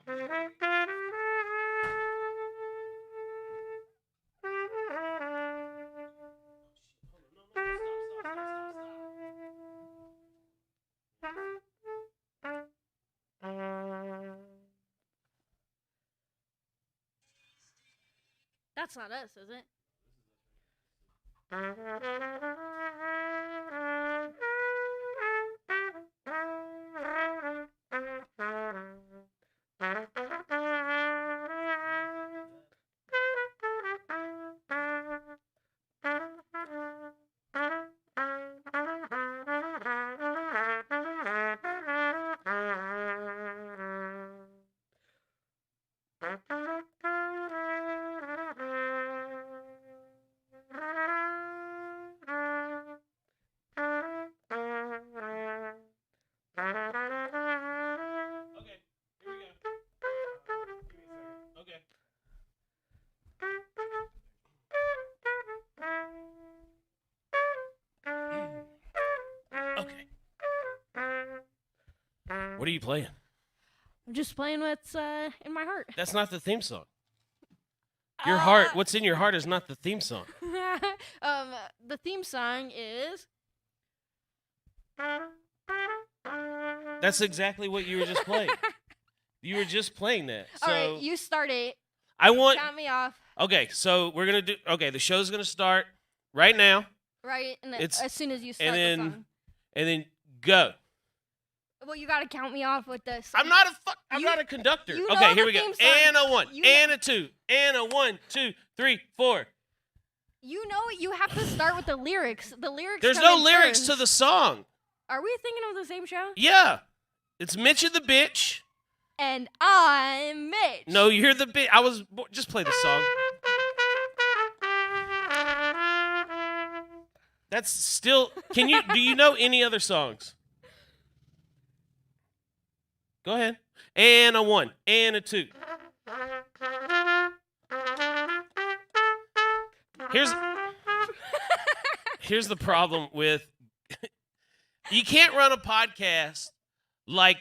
That's not us, is it? Okay. What are you playing? I'm just playing what's in my heart. That's not the theme song. Your heart, what's in your heart is not the theme song. The theme song is... That's exactly what you were just playing. You were just playing that. So All right, you start it. I want... Count me off. Okay, so we're going to do... Okay, the show's going to start right now. Right, and then It's- as soon as you start and then, the song. And then go. Well, you gotta count me off with this. I'm not a conductor. you know Okay, here the we go. theme song. And a 1, You and a 2, and a 1, 2, 3, 4. You know you have to start with the lyrics. The lyrics. There's come no in lyrics first. to the song. Are we thinking of the same show? Yeah. It's Mitch and the Bitch. And I'm Mitch. No, you're the bitch. Just play the song. That's still... do you know any other songs? Go ahead. And a 1, and a 2. Here's the problem with... You can't run a podcast like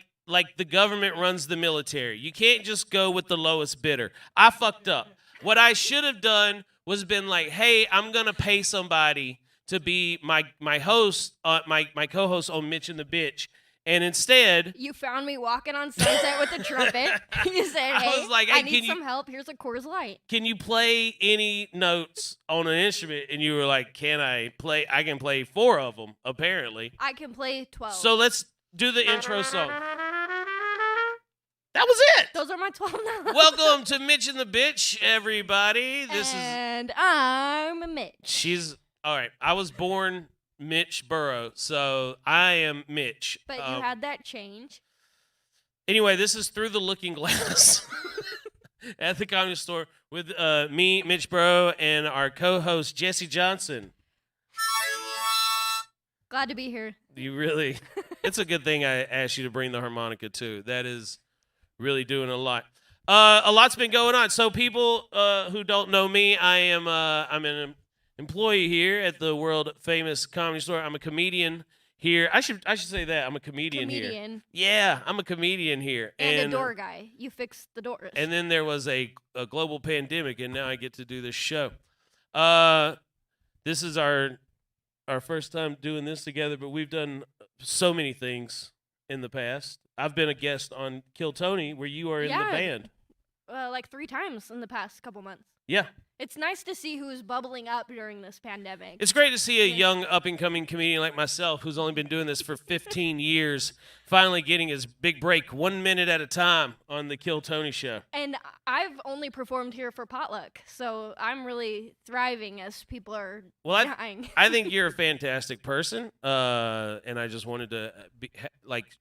the government runs the military. You can't just go with the lowest bidder. I fucked up. What I should have done was been like, hey, I'm going to pay somebody to be my host, my co-host on Mitch and the Bitch. And instead... You found me walking on Sunset with a trumpet. You said, hey, I was like, hey, I need some help. Here's a Coors Light. Can you play any notes on an instrument? And you were like, can I play? I can play 4 of them, apparently. I can play 12. So let's do the intro song. That was it. Those are my 12 notes. Welcome to Mitch and the Bitch, everybody. And I'm Mitch. She's... All right, I was born Mitch Burrow, so I am Mitch. But you had that change. Anyway, this is Through the Looking Glass at the Comedy Store with me, Mitch Burrow, and our co-host, Jessie Johnson. Glad to be here. You really... It's a good thing I asked you to bring the harmonica, too. That is really doing a lot. A lot's been going on. So people who don't know me, I'm an employee here at the world famous Comedy Store. I'm a comedian here. I should say that I'm a comedian here. Yeah, I'm a comedian here. And a door guy. You fix the doors. And then there was a global pandemic, and now I get to do this show. This is our first time doing this together, but we've done so many things in the past. I've been a guest on Kill Tony, where you are in the band. Like 3 times in the past couple months. Yeah. It's nice to see who's bubbling up during this pandemic. It's great to see a young, up-and-coming comedian like myself, who's only been doing this for 15 years, finally getting his big break 1 minute at a time on the Kill Tony show. And I've only performed here for potluck, so I'm really thriving as people are dying. I think you're a fantastic person, and I just wanted to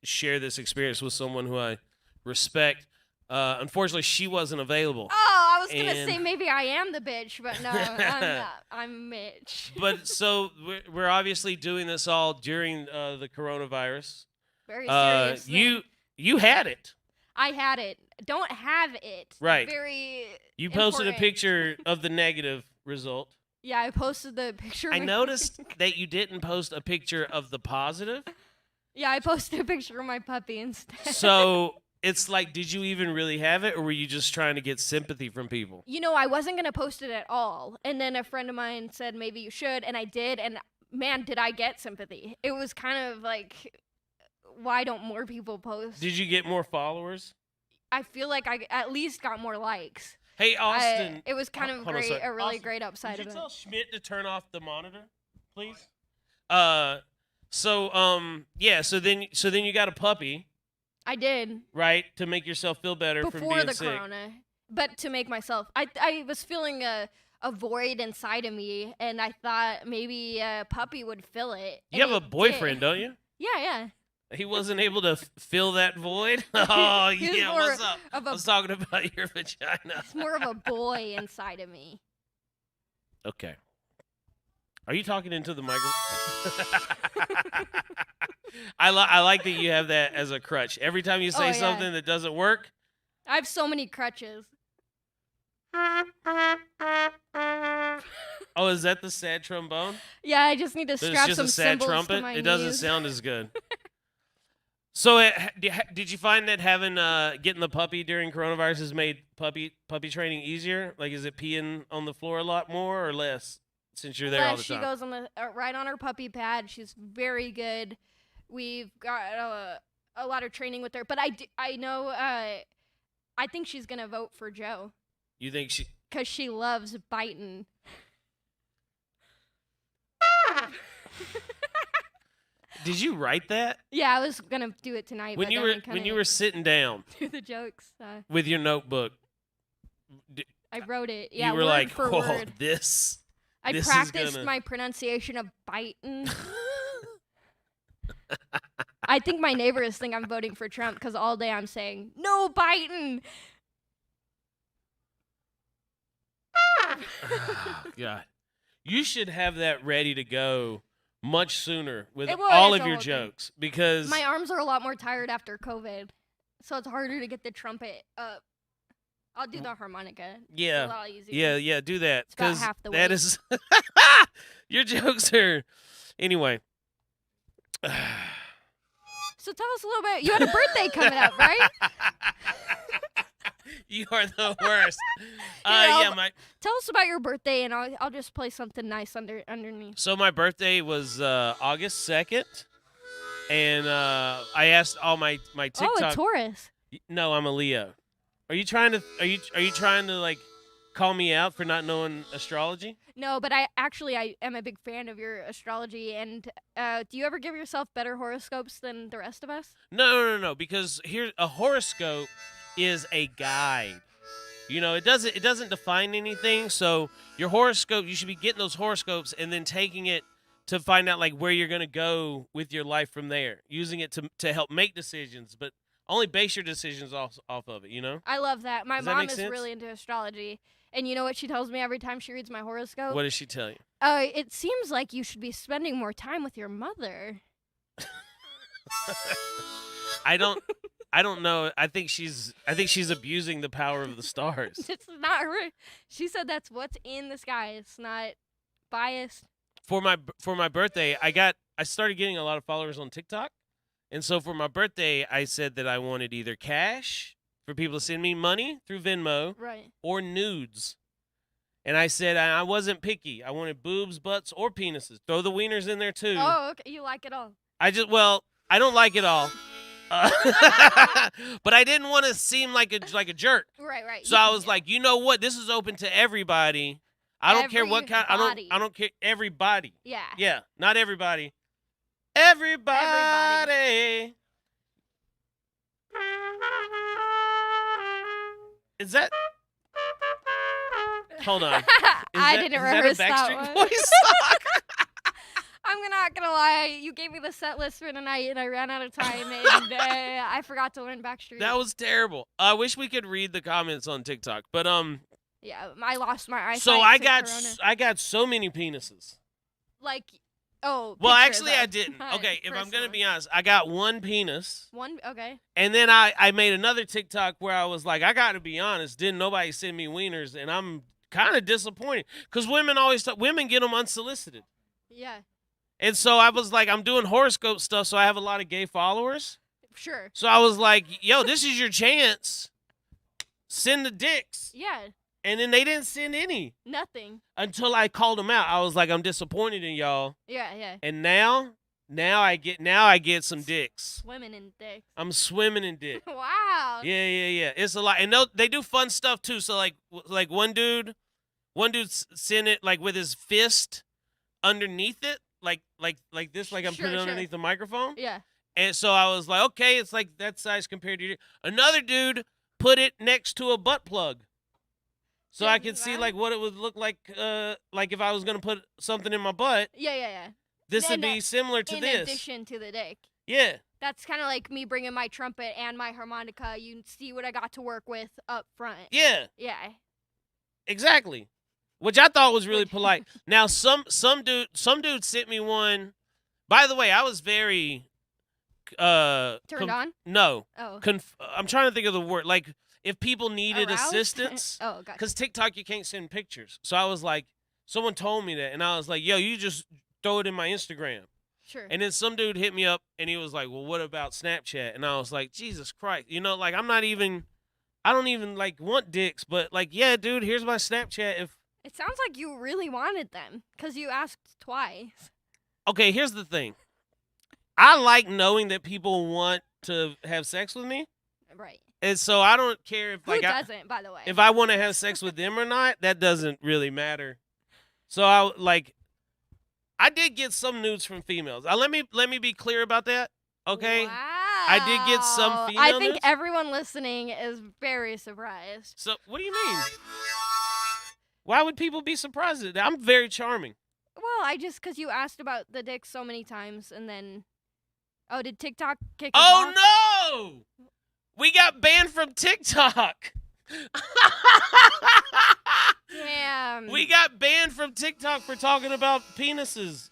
share this experience with someone who I respect. Unfortunately, she wasn't available. Oh, I was going to say maybe I am the bitch, but no, I'm not. I'm Mitch. But so we're obviously doing this all during the coronavirus. Very seriously. You had it. I had it. Don't have it. Right. Very You posted important. a picture of the negative result. Yeah, I posted the picture. I noticed that you didn't post a picture of the positive. Yeah, I posted a picture of my puppy instead. So... it's like, did you even really have it, or were you just trying to get sympathy from people? I wasn't going to post it at all. And then a friend of mine said, maybe you should. And I did. And man, did I get sympathy. It was kind of like, why don't more people post? Did you get more followers? I feel like I at least got more likes. Hey, Austin. It was kind of great, a really great upside of it. Could you tell Schmidt to turn off the monitor, please? So then you got a puppy. I did. Right, to make yourself feel better from being sick. Before the corona. But to make myself, I was feeling a void inside of me, and I thought maybe a puppy would fill it. You have a boyfriend, don't you? Yeah. He wasn't able to fill that void? Oh, yeah, what's up? I was talking about your vagina. It's more of a boy inside of me. Okay. Are you talking into the microphone? I like that you have that as a crutch. Every time you say something that doesn't work. I have so many crutches. Oh, is that the sad trombone? Yeah, I just need to strap some cymbals trumpet? to my It doesn't knees. sound as good. So, did you find that having getting the puppy during coronavirus has made puppy training easier? Like, is it peeing on the floor a lot more or less since you're there all the time? She goes on the right on her puppy pad. She's very good. We've got a lot of training with her, but I know I think she's gonna vote for Joe. You think she? Because she loves biting. Did you write that? Yeah, I was gonna do it tonight. When you were sitting down do the jokes with your notebook, I wrote it. Yeah, you were word like, for "Oh, word. this." I this practiced is gonna... my pronunciation of biting. I think my neighbors think I'm voting for Trump because all day I'm saying no biting. Oh, God, you should have that ready to go much sooner with It will, all it's of your all good. jokes because My arms are a lot more tired after COVID, so it's harder to get the trumpet up. I'll do the harmonica. Yeah, it's a lot easier. yeah, do that It's about because half the that weight. is your jokes are anyway. So tell us a little bit. You had a birthday coming up, right? You are the worst. Tell us about your birthday, and I'll just play something nice underneath. So my birthday was August 2nd, and I asked all my TikTok. Oh, a Taurus. No, I'm a Leo. Are you trying to like call me out for not knowing astrology? No, but I am a big fan of your astrology. And do you ever give yourself better horoscopes than the rest of us? No. Because a horoscope is a guide. You know, it doesn't define anything. So your horoscope, you should be getting those horoscopes and then taking it to find out like where you're gonna go with your life from there. Using it to help make decisions, but only base your decisions off of it. You know. I love that. My Does that mom make is sense? really into astrology. And you know what she tells me every time she reads my horoscope? What does she tell you? It seems like you should be spending more time with your mother. I don't know. I think she's abusing the power of the stars. It's not her. She said that's what's in the sky. It's not biased. For my birthday, I started getting a lot of followers on TikTok. And so for my birthday, I said that I wanted either cash for people to send me money through Venmo, right, or nudes. And I said I wasn't picky. I wanted boobs, butts, or penises. Throw the wieners in there too. Oh, okay. You like it all. I don't like it all. But I didn't want to seem like a jerk. Right. So I was like, you know what? This is open to everybody. I don't care what kind. I don't care. Everybody. Yeah. Yeah. Not everybody. Everybody. Is that? Hold on. I didn't rehearse that. that Backstreet one. Boys song? I'm not gonna lie. You gave me the set list for tonight, and I ran out of time, and I forgot to learn Backstreet. That was terrible. I wish we could read the comments on TikTok, but yeah, I lost my eyesight. So Corona. I got so many penises. Well, actually, though. I didn't. Okay, if I'm gonna be honest, I got one penis. One, okay. And then I made another TikTok where I was like, I gotta be honest, didn't nobody send me wieners, and I'm kind of disappointed because women women get them unsolicited. Yeah. And so I was like, I'm doing horoscope stuff, so I have a lot of gay followers. Sure. So I was like, yo, this is your chance. Send the dicks. Yeah. And then they didn't send any. Nothing. Until I called them out. I was like, I'm disappointed in y'all. Yeah. And now I get some dicks. Swimming in dicks. I'm swimming in dick. Wow. Yeah. It's a lot. And they do fun stuff too. So like one dude sent it like with his fist underneath it, like this, like I'm putting it underneath the microphone. Yeah. And so I was like, okay, it's like that size compared to your. Another dude put it next to a butt plug. So I could see like what it would look like if I was gonna put something in my butt. Yeah. This would be similar to this. In addition to the dick. Yeah. That's kind of like me bringing my trumpet and my harmonica. You see what I got to work with up front. Yeah. Yeah. Exactly. Which I thought was really polite. Now some dude sent me one. By the way, I was very turned on? No. Oh. I'm trying to think of the word. Like if people needed Aroused? assistance. Oh, gotcha. Because TikTok you can't send pictures. So I was like, someone told me that, and I was like, yo, you just throw it in my Instagram. Sure. And then some dude hit me up, and he was like, well, what about Snapchat? And I was like, Jesus Christ. You know, like I don't even like want dicks, but like, yeah, dude, here's my Snapchat. It sounds like you really wanted them because you asked twice. Okay, here's the thing. I like knowing that people want to have sex with me. Right. And so I don't care if Who doesn't, by the way? If I want to have sex with them or not, that doesn't really matter. So I did get some nudes from females. Let me be clear about that. Okay? Wow. I did get some female I think nudes. everyone listening is very surprised. So what do you mean? Why would people be surprised at that? I'm very charming. Well, because you asked about the dick so many times, and then, did TikTok kick us off? Oh no! We got banned from TikTok. Damn. We got banned from TikTok for talking about penises.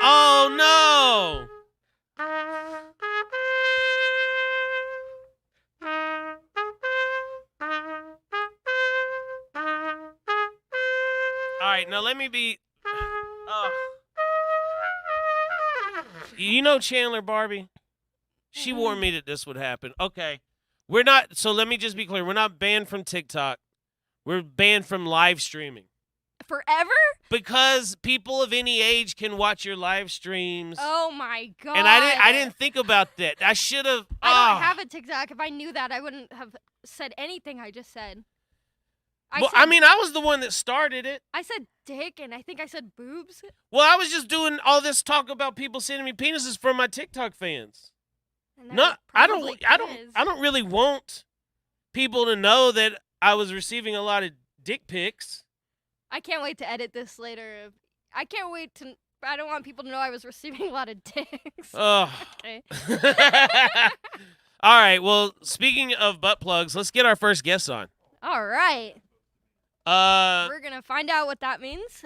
Oh no! All right, now let me be. You know Chandler Barbie? She warned me that this would happen. Okay. We're not, so let me just be clear. We're not banned from TikTok. We're banned from live streaming. Forever? Because people of any age can watch your live streams. Oh my god. And I didn't think about that. I should have. I don't have a TikTok. If I knew that, I wouldn't have said anything I just said. I was the one that started it. I said dick, and I think I said boobs. Well, I was just doing all this talk about people sending me penises from my TikTok fans. No, I don't really want people to know that I was receiving a lot of dick pics. I can't wait to edit this later. I don't want people to know I was receiving a lot of dicks. Oh. Okay. All right. Well, speaking of butt plugs, let's get our first guest on. All right. We're gonna find out what that means.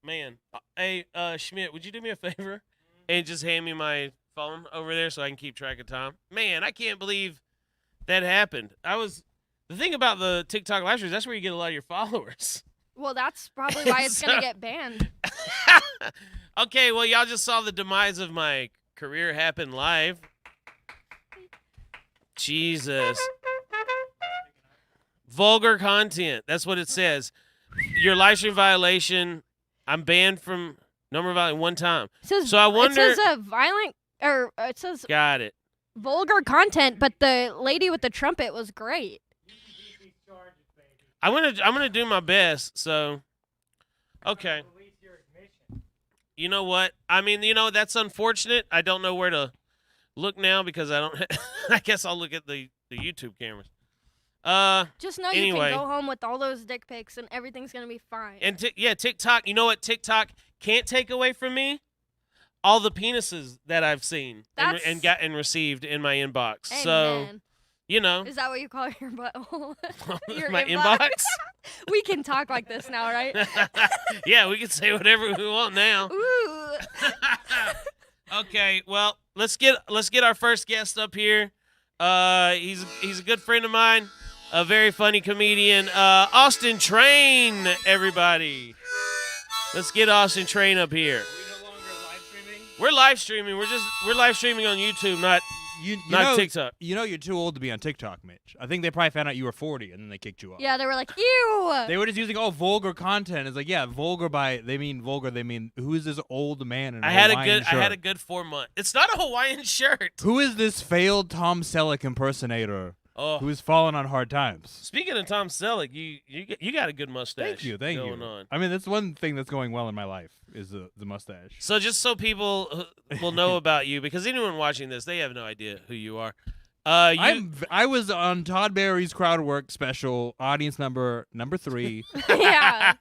Man, hey, Schmidt, would you do me a favor and just hand me my phone over there so I can keep track of time? Man, I can't believe that happened. The thing about the TikTok live streams, that's where you get a lot of your followers. Well, that's probably why it's gonna get banned. Okay, well, y'all just saw the demise of my career happen live. Jesus. Vulgar content. That's what it says. Your live stream violation. I'm banned from number violation one time. So I wonder. It says it says. Got it. Vulgar content, but the lady with the trumpet was great. I'm gonna do my best. So, okay. You know what? I mean, that's unfortunate. I don't know where to look now because I don't. I guess I'll look at the YouTube cameras. Just know anyway. You can go home with all those dick pics and everything's gonna be fine. And TikTok. You know what TikTok can't take away from me? All the penises that I've seen and gotten received in my inbox. Amen. So, Is that what you call your butthole? My inbox? We can talk like this now, right? Yeah, we can say whatever we want now. Ooh. Okay, well, let's get our first guest up here. He's a good friend of mine, a very funny comedian, Austin Train, everybody. Let's get Austin Train up here. We no longer We're live streaming. We're live streaming on YouTube, not TikTok. You know you're too old to be on TikTok, Mitch. I think they probably found out you were 40 and then they kicked you off. Yeah, they were like, ew. They were just using vulgar content. It's like, yeah, vulgar they mean who is this old man in a Hawaiian shirt? I had a good 4 months. It's not a Hawaiian shirt. Who is this failed Tom Selleck impersonator who's fallen on hard times? Speaking of Tom Selleck, you got a good mustache. Thank you. On. I mean, that's one thing that's going well in my life is the mustache. So just so people will know about you, because anyone watching this, they have no idea who you are. I was on Todd Barry's crowd work special, audience number 3. Yeah.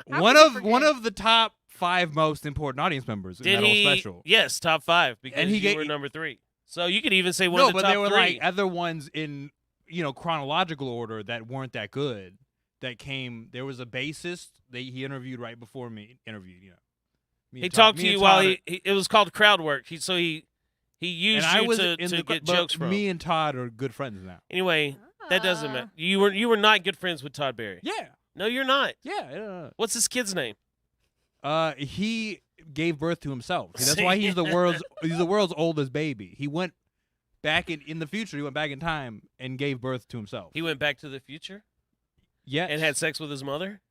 one of the top 5 most important audience members in that whole special. Yes, top 5 because you were number 3. So you could even say one of the top 3. No, but there were like other ones in chronological order that weren't that good. That came. There was a bassist that he interviewed right before me. He talked to you while it was called crowd work. He used you to get jokes from. Me and Todd are good friends now. Anyway, that doesn't matter. You were not good friends with Todd Barry. Yeah. No, you're not. Yeah. What's his kid's name? He gave birth to himself. See, that's why he's the world's oldest baby. He went back in the future. He went back in time and gave birth to himself. He went back to the future? Yes. And had sex with his mother?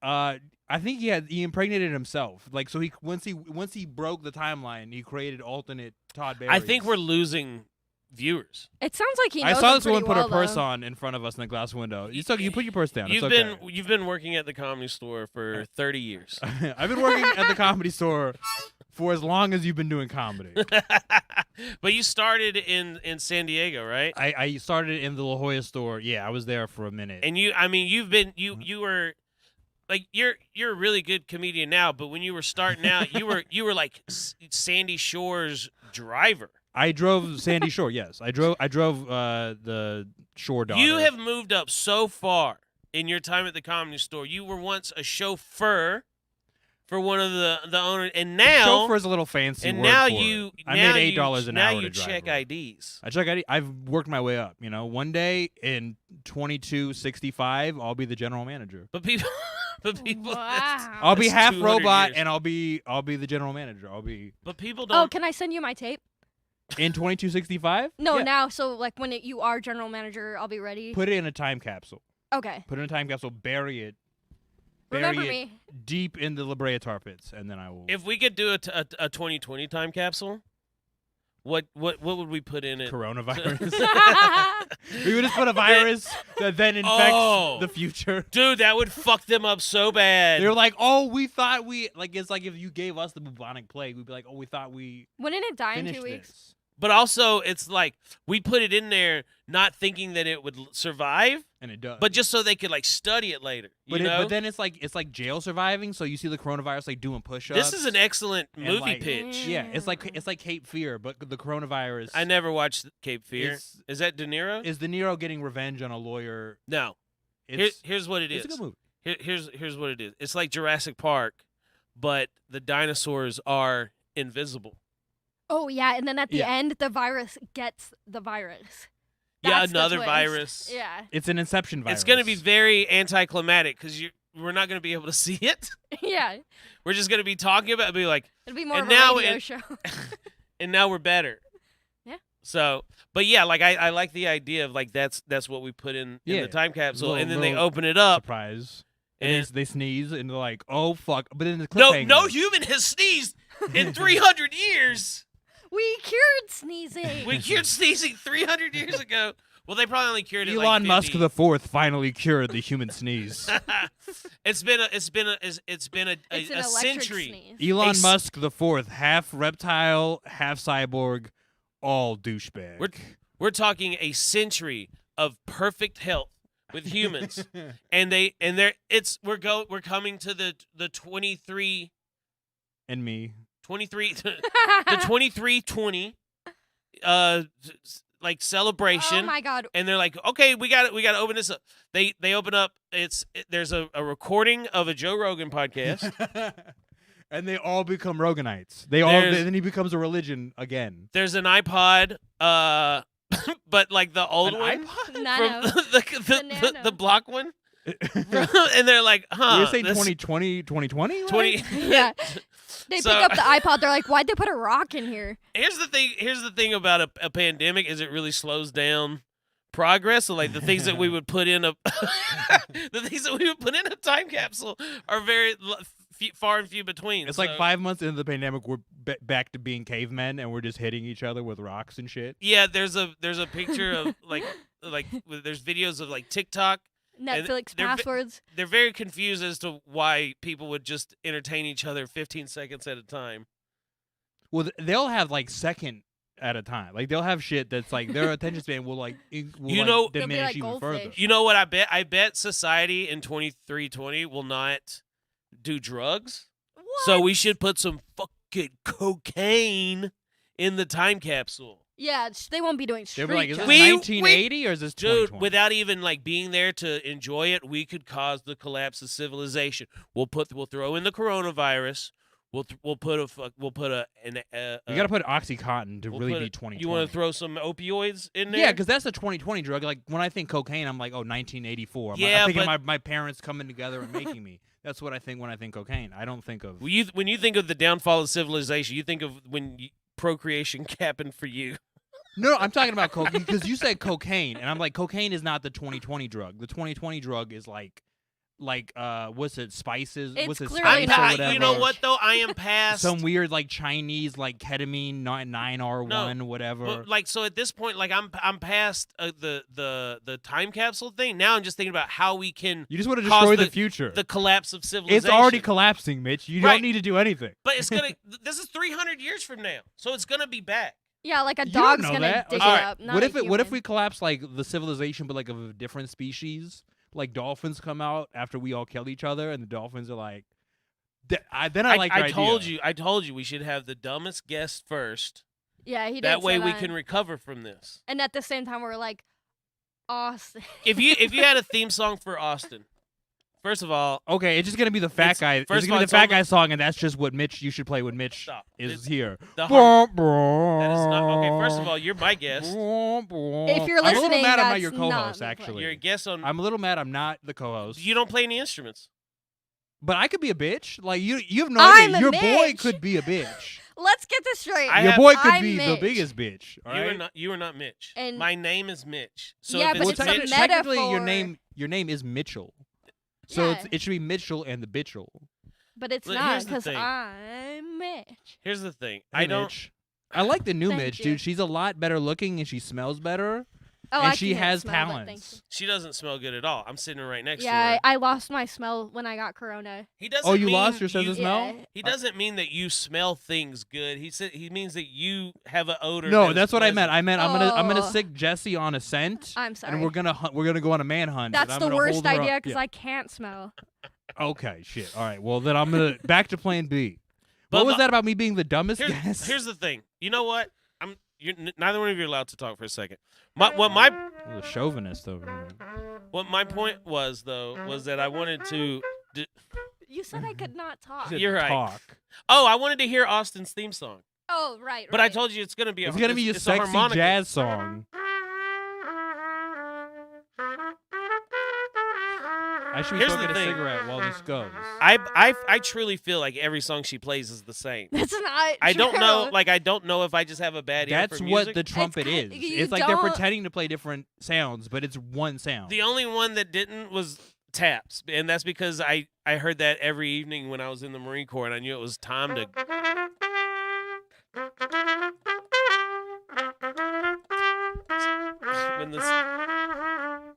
I think he impregnated himself. Like, so once he broke the timeline, he created alternate Todd Barry. I think we're losing viewers. It sounds like he knows I saw this him woman pretty put well, her purse though. on in front of us in the glass window. You put your purse down. You've been working at the Comedy Store for 30 years. I've been working at the Comedy Store for as long as you've been doing comedy. But you started in San Diego, right? I started in the La Jolla store. Yeah, I was there for a minute. And you were like you're a really good comedian now, but when you were starting out, you were like Sandy Shore's driver. I drove Sandy Shore. Yes, I drove the Shore daughter. You have moved up so far in your time at the Comedy Store. You were once a chauffeur for one of the owners, and now chauffeur is a little fancy. And word now for you, it. I made $8 an hour. Now you to check drive IDs. I check ID. I've worked my way up. One day in 2265, I'll be the general manager. But people. Wow. I'll be half robot, years. and I'll be the general manager. But people don't. Oh, can I send you my tape? In 2265? No, yeah. now. So like when you are general manager, I'll be ready. Put it in a time capsule. Okay. Put it in a time capsule. Bury it. Remember bury it me. deep in the La Brea tar pits, and then I will. If we could do a 2020 time capsule, what would we put in it? Coronavirus. We would just put a virus that then infects the future. Dude, that would fuck them up so bad. They're like, oh, we thought we it's like if you gave us the bubonic plague, we'd be like, oh, we thought we. Wouldn't it die in 2 finished weeks? this. But also, it's like we put it in there not thinking that it would survive, and it does. but just so they could like study it later. But then it's like jail surviving. So you see the coronavirus like doing push-ups. This is an excellent movie like, pitch. Yeah, it's like Cape Fear, but the coronavirus. I never watched Cape Fear. Is that De Niro? Is De Niro getting revenge on a lawyer? No. Here's what it is. It's a good movie. Here's what it is. It's like Jurassic Park, but the dinosaurs are invisible. Oh yeah, and then at the end, the virus gets the virus. That's another virus. Yeah. It's an Inception virus. It's going to be very anticlimactic because we're not going to be able to see it. Yeah. We're just going to be talking about it and be like, it'll be more and of a now radio show. And now we're better. Yeah. So, but yeah, like I like the idea of like that's what we put in the time capsule, and then they open it up. Surprise. And they sneeze and they're like, oh fuck! But then the cliffhanger. No human has sneezed in 300 years. We cured sneezing. We cured sneezing 300 years ago. Well, they probably only cured it Elon like 50. Musk the fourth finally cured the human sneeze. It's been a an century. sneeze. Elon Musk the fourth, half reptile, half cyborg, all douchebag. We're talking a century of perfect health with humans, we're coming to the 23 and me. 23 the 2320 like celebration. Oh my god. And they're like, okay, we got to open this up. They open up. There's a recording of a Joe Rogan podcast. And they all become Roganites. Then he becomes a religion again. There's an iPod, but like the old one Nano. from the block one. And they're like, huh? You're saying 2020, 2020? 20. Yeah. They So- pick up the iPod. They're like, "Why'd they put a rock in here?" Here's the thing. Here's the thing about a pandemic is it really slows down progress. So like the things that we would put in a time capsule are very far and few between. It's like 5 months into the pandemic, we're back to being cavemen, and we're just hitting each other with rocks and shit. Yeah, there's a picture of like there's videos of like TikTok. Netflix they're passwords. They're very confused as to why people would just entertain each other 15 seconds at a time. Well, they'll have like second at a time. Like they'll have shit that's like their attention span will like They'll be diminish like even further. goldfish. You know what I bet? I bet society in 2320 will not do drugs. What? So we should put some fucking cocaine in the time capsule. Yeah, they won't be doing They'll street be like, is this drugs. 1980 or is this Dude, 2020? without even like being there to enjoy it, we could cause the collapse of civilization. We'll throw in the coronavirus. We'll put a You gotta put OxyContin to we'll really put be a- 2020. You want to throw some opioids in there? Yeah, because that's a 2020 drug. Like when I think cocaine, I'm like, oh, 1984. Yeah, I'm thinking but- my parents coming together and making me. That's what I think when I think cocaine. I don't think of. When you think of the downfall of civilization, you think of when procreation happened for you. No, I'm talking about cocaine because you said cocaine, and I'm like, cocaine is not the 2020 drug. The 2020 drug is like what's it? Spices? It's what's it? clearly Spice not or Or whatever. You know what though? I am past Some weird like Chinese like ketamine 9R1 whatever. But like so at this point, like I'm past the time capsule thing. Now I'm just thinking about how we can You just want to cause destroy the future. the collapse of civilization. It's already collapsing, Mitch. You Right. don't need to do anything. But it's gonna. This is 300 years from now, so it's gonna be back. Yeah, like a You don't dog's know gonna that. dig Okay. it up. Not What a if human. we collapse like the civilization, but like of a different species? Like dolphins come out after we all kill each other, and the dolphins are like. Then I like your I told idea. you. I told you we should have the dumbest guest first. Yeah, he did. That way say we that. can recover from this. And at the same time, we're like, Austin. If you had a theme song for Austin, first of all, Okay, it's just gonna be the fat It's- guy. first It's of gonna all, be it's the fat on the- guy song, and that's just what Mitch. You should play when Mitch Stop. is here. the har- that That is not okay. First of all, you're my guest. If you're I'm a little listening, mad I'm not that's your not co-host. me Actually, You're a guest on. I'm a little mad I'm not the co-host. You don't play any instruments. But I could be a bitch. Like you have no I'm idea. a Your boy Mitch. could be a bitch. Let's get this straight. I Your have- boy could I'm be the Mitch. biggest bitch. All right. You are not Mitch. And- My name is Mitch. So Yeah, if but it's it's a Mitch, technically metaphor. your name is Mitchell. So Yeah. it should be Mitchell and the Bitchell. But it's Look, not here's the because thing. I'm Mitch. here's the thing. Hey, I don't. Mitch. I like the new Thank Mitch, you. dude. She's a lot better looking and she smells better. Oh, And I she can't has smell, but thank talents. She doesn't smell good at all. I'm sitting right next you. to Yeah, her. I lost my smell when I got corona. He doesn't. Oh, you mean lost your sense of smell? Yeah. He doesn't mean that you smell things good. He means that you have an odor. No, that is that's what I meant. pleasant. I meant I'm gonna Oh. sick Jessie on a scent. I'm sorry. And we're gonna go on a manhunt. and That's I'm the gonna worst hold her up. idea because Yeah. I can't smell. Okay, shit. All right. Well, then I'm gonna back to plan B. But What was the- that about me being the dumbest guest? Here's the thing. You know what? Neither one of you are allowed to talk for a second. My The chauvinist over here. what my point was though was that I wanted to. You said I could not talk. Said You're right. Talk. Oh, I wanted to hear Austin's theme song, Oh, right. but I right. told you it's gonna be. It's gonna be a it's sexy harmonica. jazz song. I should be Here's the smoking a thing. cigarette while this goes. I truly feel like every song she plays is the same. That's not. I don't know. true. Like I don't know if I just have a bad ear That's for what music. the trumpet kind- is. you It's like they're don't- pretending to play different sounds, but it's one sound. The only one that didn't was taps, and that's because I heard that every evening when I was in the Marine Corps, and I knew it was time to. When this,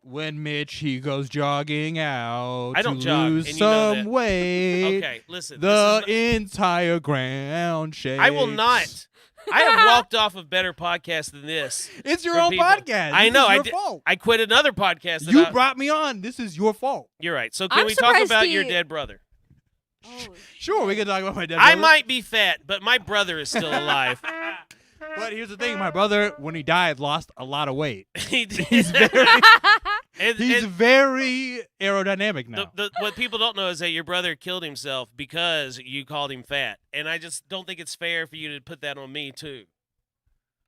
When Mitch he goes jogging out I don't to jog, lose and you know some that. weight, okay, listen. the this is entire ground shakes. I will not. I have walked off of better podcasts than this. It's your for own people. podcast. I This know, Is I your did- fault. I quit another podcast. that You I- brought me on. This is your fault. You're right. So can I'm we talk surprised about your he- dead brother? Oh, Sure, we can talk about my dad. I brother. might be fat, but my brother is still alive. But here's the thing: my brother, when he died, lost a lot of weight. He did. He's very, And- he's and very aerodynamic now. what people don't know is that your brother killed himself because you called him fat, and I just don't think it's fair for you to put that on me too.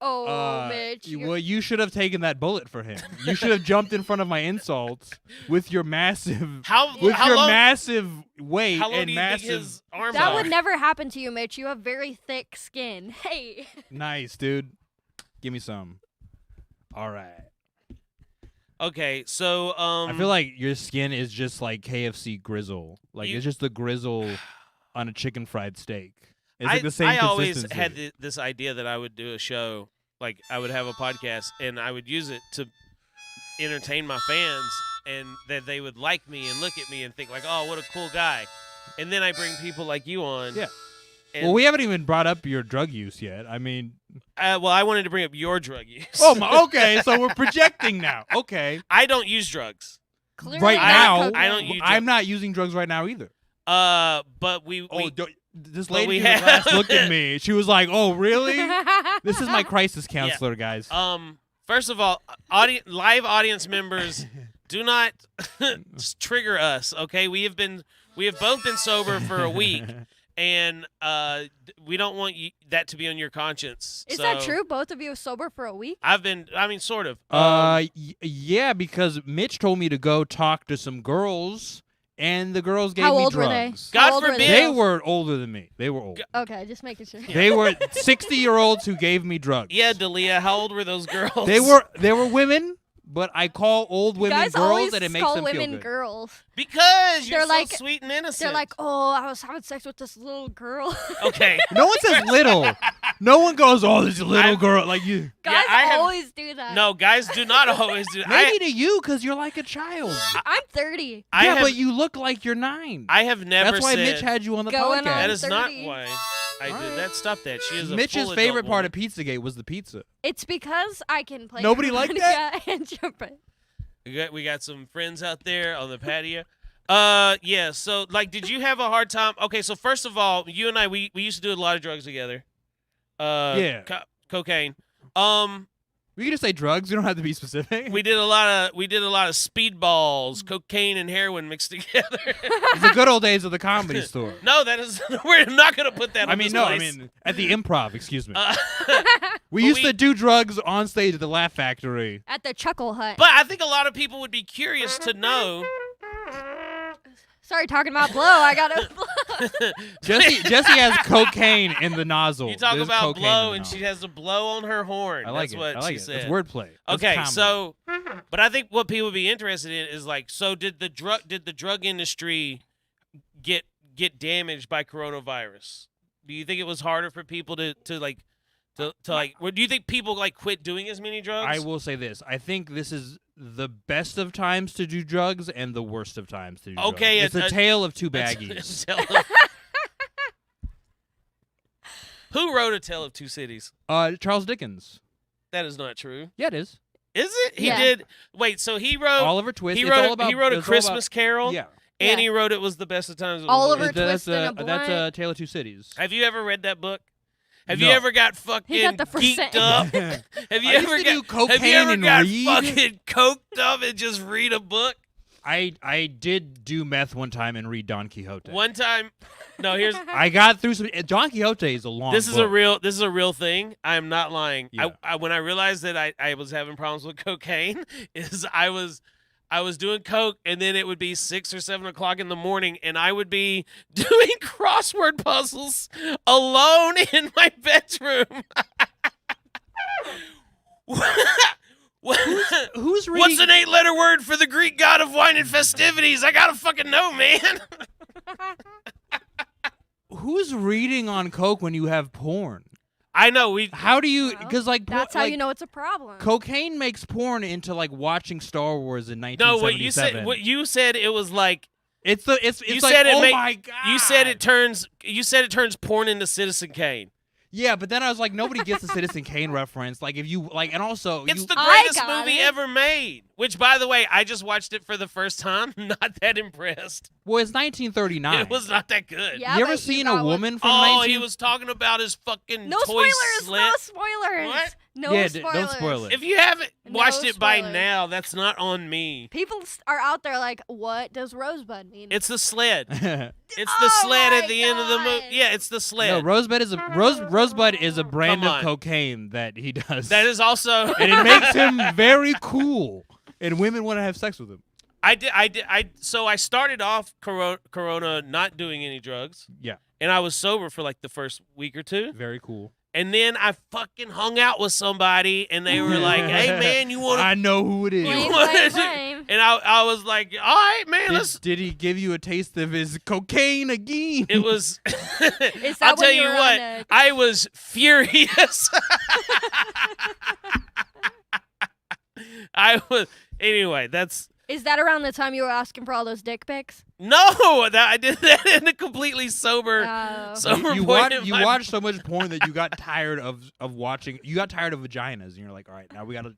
Oh, Mitch. Well, you should have taken that bullet for him. You should have jumped in front of my insults with your massive, How long? massive weight How long and do you massive. think his arms That are? would never happen to you, Mitch. You have very thick skin. Hey. Nice, dude. Give me some. All right. Okay, so I feel like your skin is just like KFC grizzle. Like it's just the grizzle on a chicken fried steak. It's like the same I always consistency. had this idea that I would do a show, like I would have a podcast, and I would use it to entertain my fans, and that they would like me and look at me and think like, oh, what a cool guy. And then I bring people like you on. Yeah. And, Well, we haven't even brought up your drug use yet. I mean, well, I wanted to bring up your drug use. oh my. Okay, so we're projecting now. Okay. I don't use drugs. Clearly Right not now, cocaine. I don't use I'm not using drugs right now either. But we This but lady we in the have- glass looked at me. She was like, "Oh, really? This is my crisis counselor, guys." First of all, live audience members, do not trigger us. Okay, we have both been sober for a week, and we don't want that to be on your conscience. Is So that true? Both of you sober for a week? Sort of. Yeah, because Mitch told me to go talk to some girls, and the girls gave How me old drugs. were they? God How old were forbid. They were older than me. They were old. Okay, just making sure. They were 60-year-olds who gave me drugs. Yeah, Dalia, how old were those girls? They were women, but I call old women Guys girls, always and it makes call them feel women good. girls. because you're They're so like- sweet and innocent. They're like, oh, I was having sex with this little girl. okay. No one says little. No one goes, "Oh, this little girl." Like you. Guys I have- always do that. No, guys do not always do. Maybe to you, because you're like a child. I'm 30. But you look like you're 9. I have never That's why said Mitch had you on the Going podcast. on that is not 30. why I All did right. that. Stop that. She is a Mitch's full favorite adult part woman. of Pizzagate was the pizza. It's because I can play Nobody liked harmonica and trumpet. We got some friends out there on the patio. Yeah. So, like, did you have a hard time? Okay. So first of all, you and I, we used to do a lot of drugs together. Yeah. Cocaine. We can just say drugs. You don't have to be specific. We did a lot of speedballs, cocaine and heroin mixed together. It's the good old days of the Comedy Store. No, that is we're not gonna put that. I on mean, this no, place. I mean at the Improv. Excuse me. We but used to do drugs on stage at the Laugh Factory. At the Chuckle Hut. But I think a lot of people would be curious to know. Sorry, talking about blow. I got to Jessie has cocaine in the nozzle. You talk There's about cocaine in blow, the and nozzle. she has a blow on her horn. I like That's it. what I like she it. said. It's wordplay. That's Okay, comedy. so, but I think what people would be interested in is like, so did the drug industry get damaged by coronavirus? Do you think it was harder for people to do you think people like quit doing as many drugs? I will say this. I think this is the best of times to do drugs and the worst of times to do Okay, drugs. It's a tale of two That's- baggies. Who wrote A Tale of Two Cities? Charles Dickens. That is not true. Yeah, it is. Is it? He Yeah. did. Wait, so he wrote. Oliver Twist. He It's wrote. all about, he wrote A it's all about- Christmas Carol. Yeah. And Yeah. he wrote It Was the Best of Times. Oliver That's Twist and a that's Blunt. Tale of Two Cities. Have you ever read that book? Have you No. ever got fucking He got the first geeked sentence. up? Have you I used ever to got do cocaine Have you ever and got read. fucking coked up and just read a book? I did do meth one time and read Don Quixote. One time, no. Here's I got through some. Don Quixote is a long. this is book. a real thing. I am not lying. Yeah. I when I realized that I was having problems with cocaine, is I was doing coke, and then it would be 6 or 7 o'clock in the morning, and I would be doing crossword puzzles alone in my bedroom. Who's reading? What's an 8-letter word for the Greek god of wine and festivities? I gotta fucking know, man. Who's reading on coke when you have porn? I know we. How do you? Well, Because like That's how like, you know it's a problem. cocaine makes porn into like watching Star Wars in No, 1977. what you said it was like It's you like, said it oh make- my god. you said it turns porn into Citizen Kane. Yeah, but then I was like, nobody gets the Citizen Kane reference. Like if you like, and also It's you, the I greatest got movie it. ever made. Which, by the way, I just watched it for the first time. Not that impressed. well, it's 1939. It was not that good. Yeah, you ever but seen got a one- woman from Oh, 19? he was talking about his fucking No toy spoilers. slit. No spoilers. What? No Yeah, spoilers. don't spoil it. If you haven't No watched it by spoilers. now, that's not on me. People are out there like, what does Rosebud mean? It's the sled. no, It's the Oh sled my at the end of the movie. God. Yeah, it's the sled. Rosebud is a brand Come of on. cocaine that he does. That is also. and it makes him very cool, and women want to have sex with him. So I started off Corona not doing any drugs, Yeah, and I was sober for like the first week or two. very cool. And then I fucking hung out with somebody, and they were like, "Hey man, you want to?" I know who it is. Blame, wanna blame, do- blame. And I was like, "All right, man, let's." Did he give you a taste of his cocaine again? It was. Is that I'll when tell you you were what, on a- I was furious. I was. Anyway, that's. Is that around the time you were asking for all those dick pics? No, I did that in a completely sober. Oh. Sober you point in you my- watched so much porn that you got tired of watching. You got tired of vaginas, and you're like, all right, now we gotta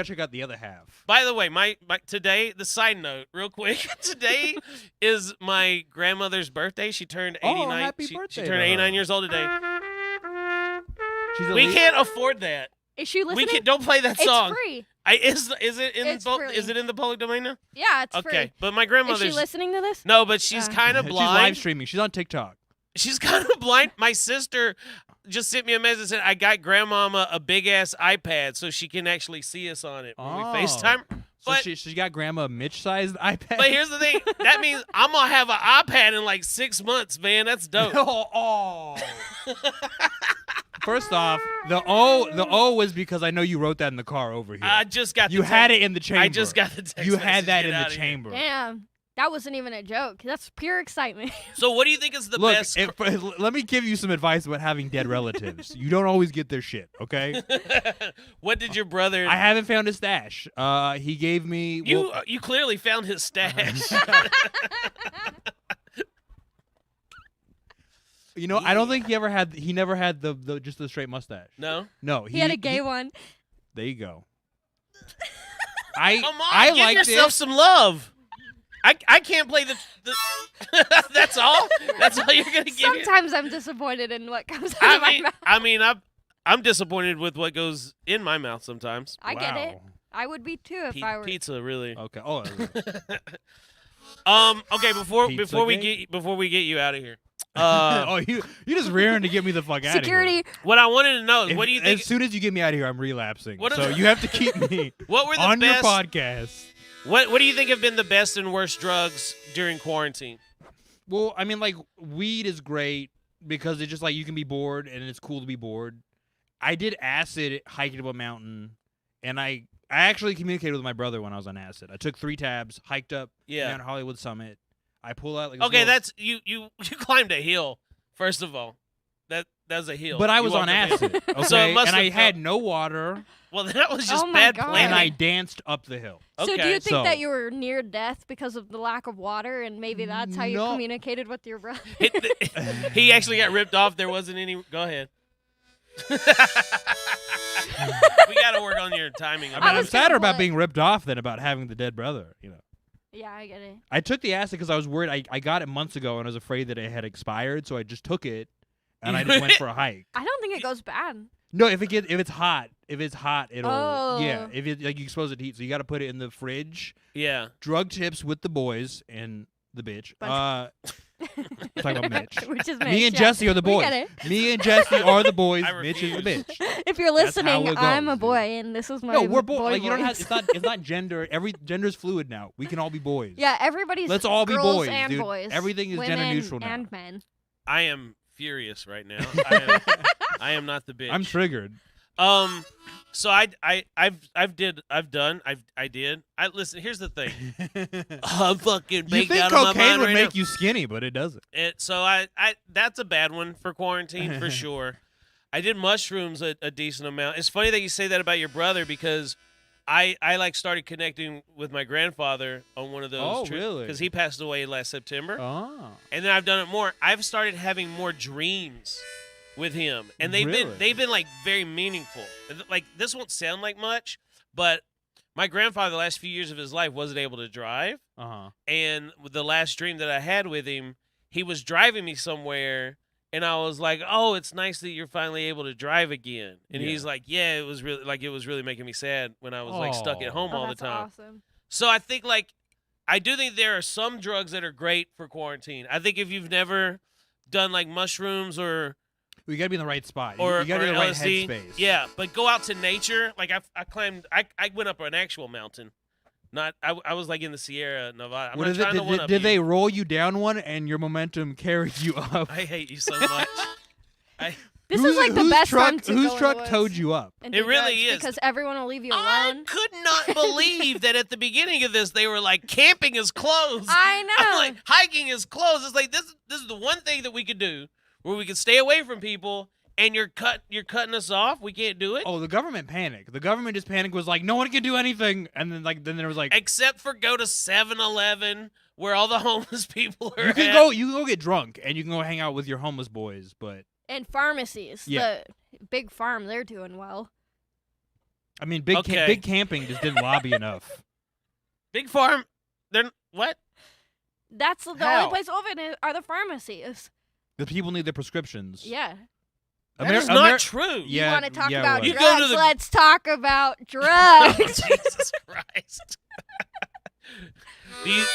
check out the other half. By the way, my today, the side note, real quick. Today is my grandmother's birthday. She turned 89. happy she birthday turned to 89 her. years old today. She's a We le- can't afford that. Is she listening? We can don't play that It's song. free. Is it in It's free. is it in the public domain now? Yeah, it's Okay, free. but my Is grandmother's she listening to this? no, but she's kind of She's live blind. streaming. She's on TikTok. She's kind of blind. My sister just sent me a message and said, I got grandmama a big ass iPad so she can actually see us on it when we Oh. FaceTime. So But she got grandma a Mitch-sized iPad. but here's the thing. That means I'm gonna have an iPad in like 6 months, man. That's dope. oh. First off, the O was because I know you wrote that in the car over here. I just got you the had text- it in the chamber. I just got the text. You had message, that "Get in the outta here." chamber. Damn. That wasn't even a joke. That's pure excitement. So what do you think is the Look, best? let me give you some advice about having dead relatives. You don't always get their shit, okay? What did your brother? I haven't found his stash. He gave me. You clearly found his stash. You know, I don't think he ever had. He never had the just the straight mustache. No. No, He had a gay one. There you go. I Come on, I give liked yourself it. some love. I can't play the That's all. That's all you're gonna give me. Sometimes I'm disappointed in what comes out of my mouth. I mean, I'm disappointed with what goes in my mouth sometimes. I get it. Wow. I would be too if I were. Pizza, really. Okay. Oh. Okay. Before Pizza we gate? get you out of here. Oh, you just rearing to get me the fuck out of here. Security. What I wanted to know is, what do you think? As soon as you get me out of here, I'm relapsing. What are So the- you have to keep me What were the on best? your podcast. What do you think have been the best and worst drugs during quarantine? Well, I mean, like, weed is great because it's just like you can be bored and it's cool to be bored. I did acid hiking up a mountain, and I actually communicated with my brother when I was on acid. I took 3 tabs, hiked up Yeah. Mount Hollywood Summit. I pull out like this Okay, little- that's you climbed a hill. First of all, that's a hill. But I You was on walked up a hill. acid, okay? So it must and I have had felt- no water, Well, that was just Oh my bad God. planning. and I danced up the hill. So do Okay. you think So- that you were near death because of the lack of water, and maybe that's how you No. communicated with your brother? He actually got ripped off. There wasn't any. Go ahead. We got to work on your timing. I on mean, I I'm was gonna sadder about play- being ripped off than about having the dead brother, you know. Yeah, I get it. I took the acid because I was worried. I got it months ago, and I was afraid that it had expired, so I just took it, and I just went for a hike. I don't think it goes bad. No, if it's hot, it'll Oh. yeah. If it like you expose it to heat, so you got to put it in the fridge. Yeah. Drug tips with the boys and the bitch. Bunch- Talking about Mitch. Which is Me and yeah. Jesse are the We boys. get it. Me and Jesse are the boys. I Mitch is the refuse. bitch. If you're That's how listening, it I'm goes, a boy, and this is my No, we're boy boys. Like, you don't have. voice. It's not gender. Every gender's fluid now. We can all be boys. Yeah, everybody's Let's all be girls boys, and dude. boys. Everything is Women gender neutral now. and men. I am furious right now. I am not the bitch. I'm triggered. So I did. Listen. Here's the thing. I'm fucking You baked think out of my cocaine mind would right make now. you skinny, but it doesn't. So I that's a bad one for quarantine for sure. I did mushrooms a decent amount. It's funny that you say that about your brother because I like started connecting with my grandfather on one of those Oh, trips really? because he passed away last September. Oh. And then I've done it more. I've started having more dreams with him, and Really? they've been like very meaningful. Like this won't sound like much, but my grandfather the last few years of his life wasn't able to drive, Uh-huh. and with the last dream that I had with him, he was driving me somewhere, And I was like, "Oh, it's nice that you're finally able to drive again." And Yeah. he's like, "Yeah, it was really making me sad when I was like stuck at home Oh, all the that's time." awesome. So I think I do think there are some drugs that are great for quarantine. I think if you've never done like mushrooms or You got to be in the right spot. You or got to be in the right LSD, headspace. yeah, but go out to nature. Like I climbed, I went up an actual mountain. Not I was like in the Sierra Nevada. I'm What not is trying to it? one up Did you. they roll you down one and your momentum carried you up? I hate you so much. This is like the whose best truck, time to whose go in truck the woods towed you up? and It do really drugs is. because everyone will leave you I alone. could not believe that at the beginning of this they were like camping is closed. I know. I'm like hiking is closed. It's like this is the one thing that we could do where we could stay away from people. And you're cutting us off. We can't do it. Oh, the government panicked. The government just panicked. Was like, no one can do anything. And then there was like, Except for go to 7-Eleven where all the homeless people are. you can at. go get drunk and you can go hang out with your homeless boys. But And pharmacies. Yeah. The big farm, they're doing well. I mean, big Okay. big camping just didn't lobby enough. Big Farm. They're what? That's the How? only place open are the pharmacies. The people need their prescriptions. Yeah. That is not true. Yeah, You want to talk yeah, about it You was. go to drugs? the- Let's talk about Oh, drugs. Jesus Christ. Do you,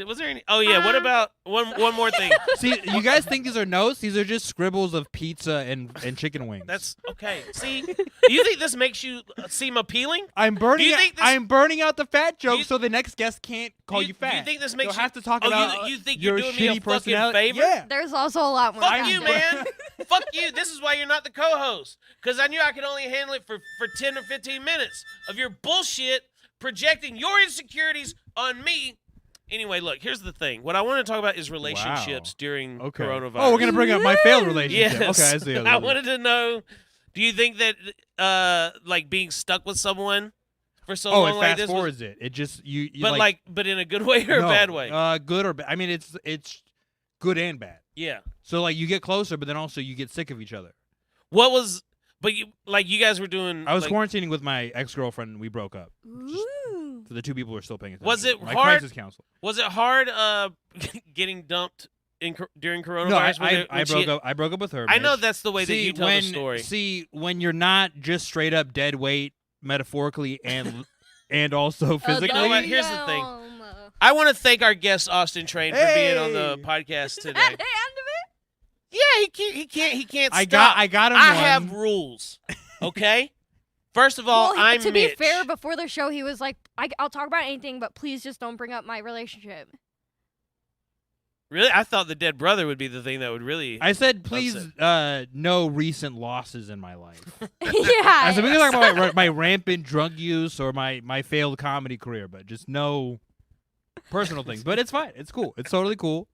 was there any? Oh yeah. What about one more thing? See, you guys think these are notes? These are just scribbles of pizza and chicken wings. That's okay. See, do you think this makes you seem appealing? I'm burning. Do you think this- I'm burning out the fat you- jokes so the next guest can't call you fat. Do you think this makes They'll you have to talk oh, about you think your you're doing me a shitty fucking personality? favor? Yeah. There's also a lot more. Fuck down you, there. man. Fuck you. This is why you're not the co-host. Because I knew I could only handle it for 10 or 15 minutes of your bullshit projecting your insecurities on me. Anyway, look, here's the thing. What I want to talk about is relationships during Okay. coronavirus. Oh, we're gonna bring up my failed relationship. Yes. Okay, I see. I wanted to know, do you think that like being stuck with someone for so Oh, long it like fast this was, forwards it. It just you. but but in a good way or a no, bad way? Good or bad. I mean, it's good and bad. Yeah. So like you get closer, but then also you get sick of each other. What was but you guys were doing I was like, quarantining with my ex-girlfriend and we broke up. Ooh. So the two people were still paying attention. Was it my hard- crisis counselor? Was it hard getting dumped during coronavirus? No, when I she- broke up. I broke up with her. I know Mitch. that's the way that you tell the story. See, when you're not just straight up dead weight, metaphorically and also physically. You know what? Here's the thing. Damn. I want to thank our guest Austin Train for being on the Hey! podcast today. At the end of Yeah, he can't I stop. got him. I one. have rules. Okay? First of all, well, I'm to Mitch. be fair, before the show, he was like, I'll talk about anything, but please just don't bring up my relationship. Really? I thought the dead brother would be the thing that would really I said, please, Upset. no recent losses in my life. Yeah. I said, we can talk about my rampant drug use or my failed comedy career, but just no personal things. But it's fine. It's cool. It's totally cool.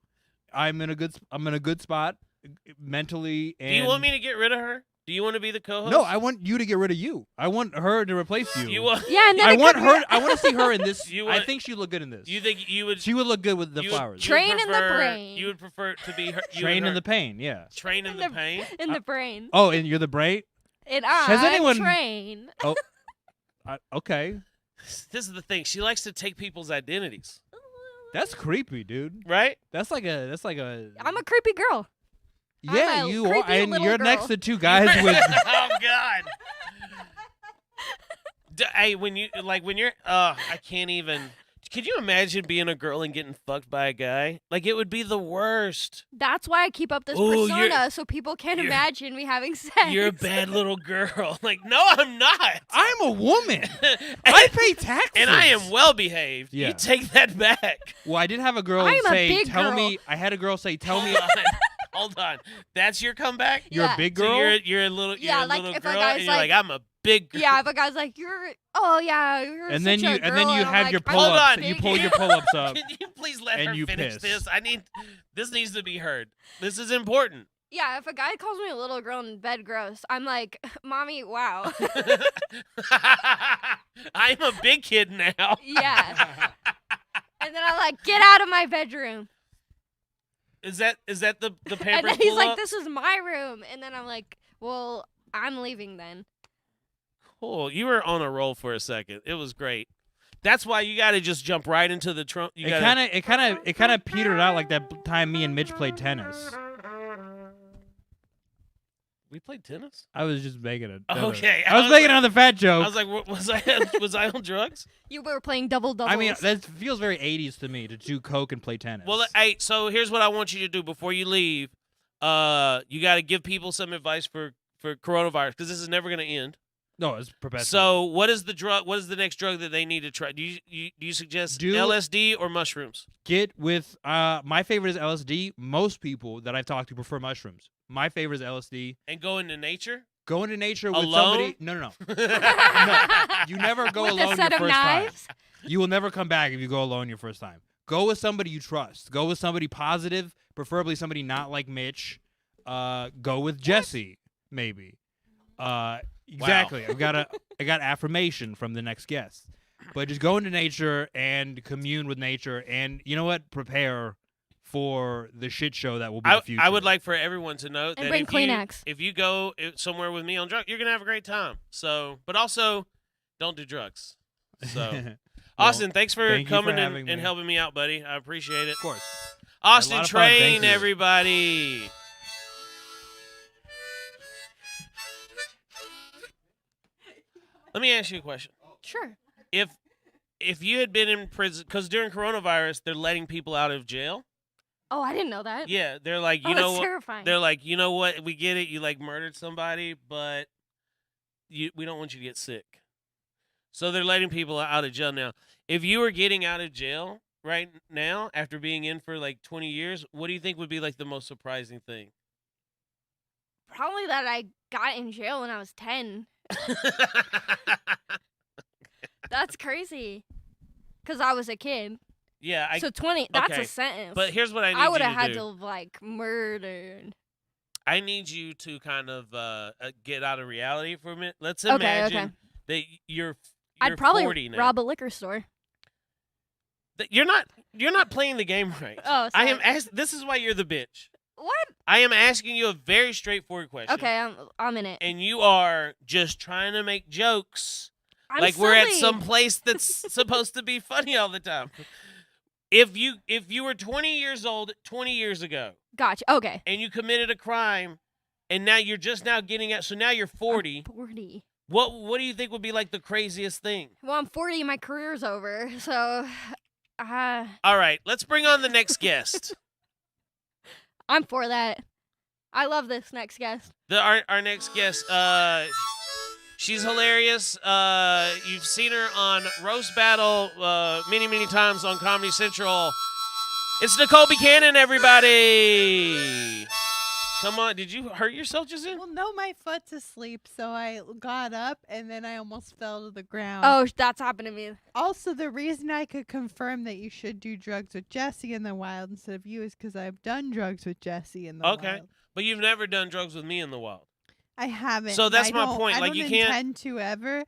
I'm in a good spot mentally. And Do you want me to get rid of her? Do you want to be the co-host? No, I want you to get rid of you. I want her to replace you. You want Yeah, and then I it want could her. be- I want to see her in this. You I want- think she'd look good in this. you think you would She would look good with the you would- flowers. you would Train in the prefer- brain. You would prefer to be her you Train and in her- the pain. Yeah. train in the pain. in the brain. Oh, and you're the brain. And Has I'm anyone- train. Okay, This is the thing. She likes to take people's identities, that's creepy, dude. right? That's like a. I'm a creepy girl. Yeah, I'm a you are, creepy and little you're girl. next to two guys with. Oh God. Hey, when you're I can't even. Could you imagine being a girl and getting fucked by a guy? Like it would be the worst. That's why I keep up this Ooh, persona so people can't you're- imagine me having sex. You're a bad little girl. Like no, I'm not. I'm a woman. and, I pay taxes. and I am well behaved. Yeah. You take that back. Well, I did have a girl I am a say, big "Tell girl." me." I had a girl say, "Tell me." Hold on. That's your comeback. You're Yeah. a big So girl. you're a little Yeah, like, little if a girl, guy's and you're like, I'm a big girl. Yeah, if a guy's like, you're you're and then such you a and then girl," you I'm have like, your "I'm pull Hold ups. on. You pull your pull ups up. Can you please let and her you finish piss. this? This needs to be heard. This is important. Yeah, if a guy calls me a little girl in bed gross, I'm like, mommy, wow. I'm a big kid now. Yeah. And then I'm like, get out of my bedroom. Is that the paper? And then he's like, this is my room. And then I'm like, well, I'm leaving then. Cool. You were on a roll for a second. It was great. That's why you got to just jump right into the trunk. It kind of petered out like that time me and Mitch played tennis. We played tennis. I was just making it. Okay, I was making another fat I joke. was like, was I on drugs? You were playing double doubles. I mean, that feels very 80s to me to do coke and play tennis. Well, hey, so here's what I want you to do before you leave. You got to give people some advice for coronavirus because this is never going to end. no, it's perpetual. So, what is the drug? What is the next drug that they need to try? Do you suggest LSD or mushrooms? Get with my favorite is LSD. Most people that I've talked to prefer mushrooms. My favorite is LSD. And go into nature. Go into nature with Alone? somebody. No. No. You never go with alone a set your of first knives. time. You will never come back if you go alone your first time. Go with somebody you trust. Go with somebody positive, preferably somebody not like Mitch. Go with Jessie, maybe. Exactly. Wow. I got affirmation from the next guest. But just go into nature and commune with nature, and you know what? Prepare for the shit show that will be the future. I would like for everyone to know that bring Kleenex. if you go somewhere with me on drugs, you're gonna have a great time. So, but also, don't do drugs. So, Well, Austin, thanks for thank you for coming having and me. helping me out, buddy. I appreciate it. Of course. Austin A lot of fun. Thank Train, you. everybody. Let me ask you a question. Sure. If you had been in prison, because during coronavirus, they're letting people out of jail. Oh, I didn't know that. Yeah, they're like, Oh, you know that's what? terrifying. They're like, you know what? We get it. You like murdered somebody, but we don't want you to get sick. So they're letting people out of jail now. If you were getting out of jail right now after being in for like 20 years, what do you think would be like the most surprising thing? Probably that I got in jail when I was 10. That's crazy. Because I was a kid. Yeah, So 20, that's okay, a sentence. but here's what I need I would you have to had do. to like murdered. I need you to kind of get out of reality for a minute. Let's Okay, imagine okay. that you're I'd probably 40 now. rob a liquor store. You're not playing the game right. Oh, I sorry. am this is why you're the bitch. What? I am asking you a very straightforward question. Okay, I'm in it. And you are just trying to make jokes I'm like we're at silly. some place that's supposed to be funny all the time. If you were 20 years old 20 years ago Gotcha. Okay. and you committed a crime and now you're just now getting out, so now you're 40. I'm 40. What do you think would be like the craziest thing? Well, I'm 40. My career's over. So, All right, let's bring on the next guest. I'm for that. I love this next guest. Our next guest, she's hilarious. You've seen her on Roast Battle many times on Comedy Central. It's Nicole Buchanan, everybody. Come on, did you hurt yourself just then? Well, no, my foot's asleep, so I got up and then I almost fell to the ground. Oh, that's happened to me. Also, the reason I could confirm that you should do drugs with Jessie in the wild instead of you is because I've done drugs with Jessie in the Okay. wild. But you've never done drugs with me in the wild. I haven't. So that's I my don't- point, I like, don't you can't- intend to ever,